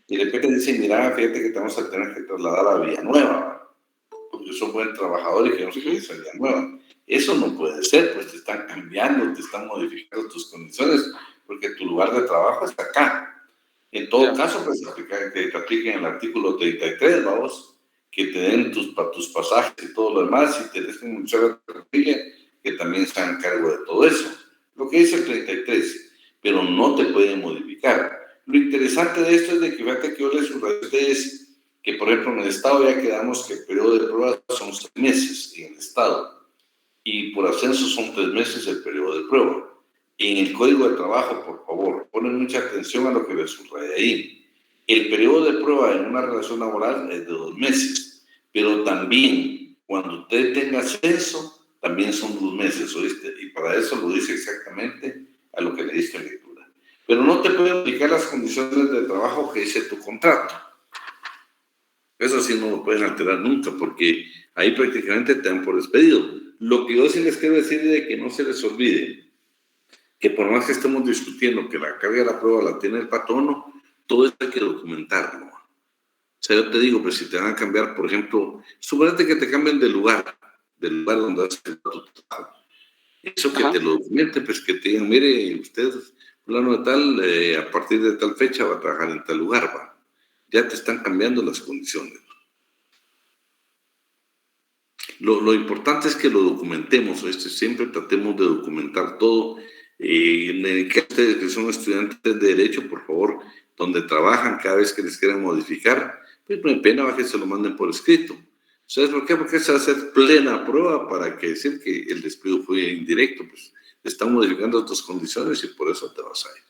[SPEAKER 2] y de repente dicen, mira, fíjate que te vamos a tener que trasladar a Villanueva, porque son buenos trabajadores y queremos que vayas a Villanueva. Eso no puede ser, pues te están cambiando, te están modificando tus condiciones, porque tu lugar de trabajo está acá. En todo caso, pues que te apliquen el artículo 33, vamos, que te den tus pasajes y todo lo demás, y te dejen un chavo de familia que también se hagan cargo de todo eso. Lo que dice el 33, pero no te pueden modificar. Lo interesante de esto es de que fíjate que yo les subrayo a ustedes que, por ejemplo, en el Estado ya quedamos que el periodo de prueba son 6 meses en el Estado, y por ascenso son 3 meses el periodo de prueba. En el Código de Trabajo, por favor, ponen mucha atención a lo que les subraya ahí. El periodo de prueba en una relación laboral es de 2 meses, pero también cuando usted tenga ascenso, también son 2 meses, ¿oíste? Y para eso lo dice exactamente a lo que le diste en lectura. Pero no te pueden aplicar las condiciones de trabajo que dice tu contrato. Eso sí no lo pueden alterar nunca, porque ahí prácticamente te dan por despedido. Lo que yo sí les quiero decir es de que no se les olvide que por más que estemos discutiendo que la carga de la prueba la tiene el patrono, todo esto hay que documentarlo. O sea, yo te digo, pues si te van a cambiar, por ejemplo, suponete que te cambien de lugar donde has hecho tu trabajo. Eso que te lo documenten, pues que te digan, mire, usted, fulano de tal, a partir de tal fecha va a trabajar en tal lugar, va. Ya te están cambiando las condiciones. Lo importante es que lo documentemos, siempre tratemos de documentar todo. En el caso de ustedes que son estudiantes de Derecho, por favor, donde trabajan, cada vez que les quieran modificar, pues no hay pena, que se lo manden por escrito. ¿Sabes por qué? Porque se va a hacer plena prueba para que decir que el despido fue indirecto, pues están modificando tus condiciones y por eso te vas a ir.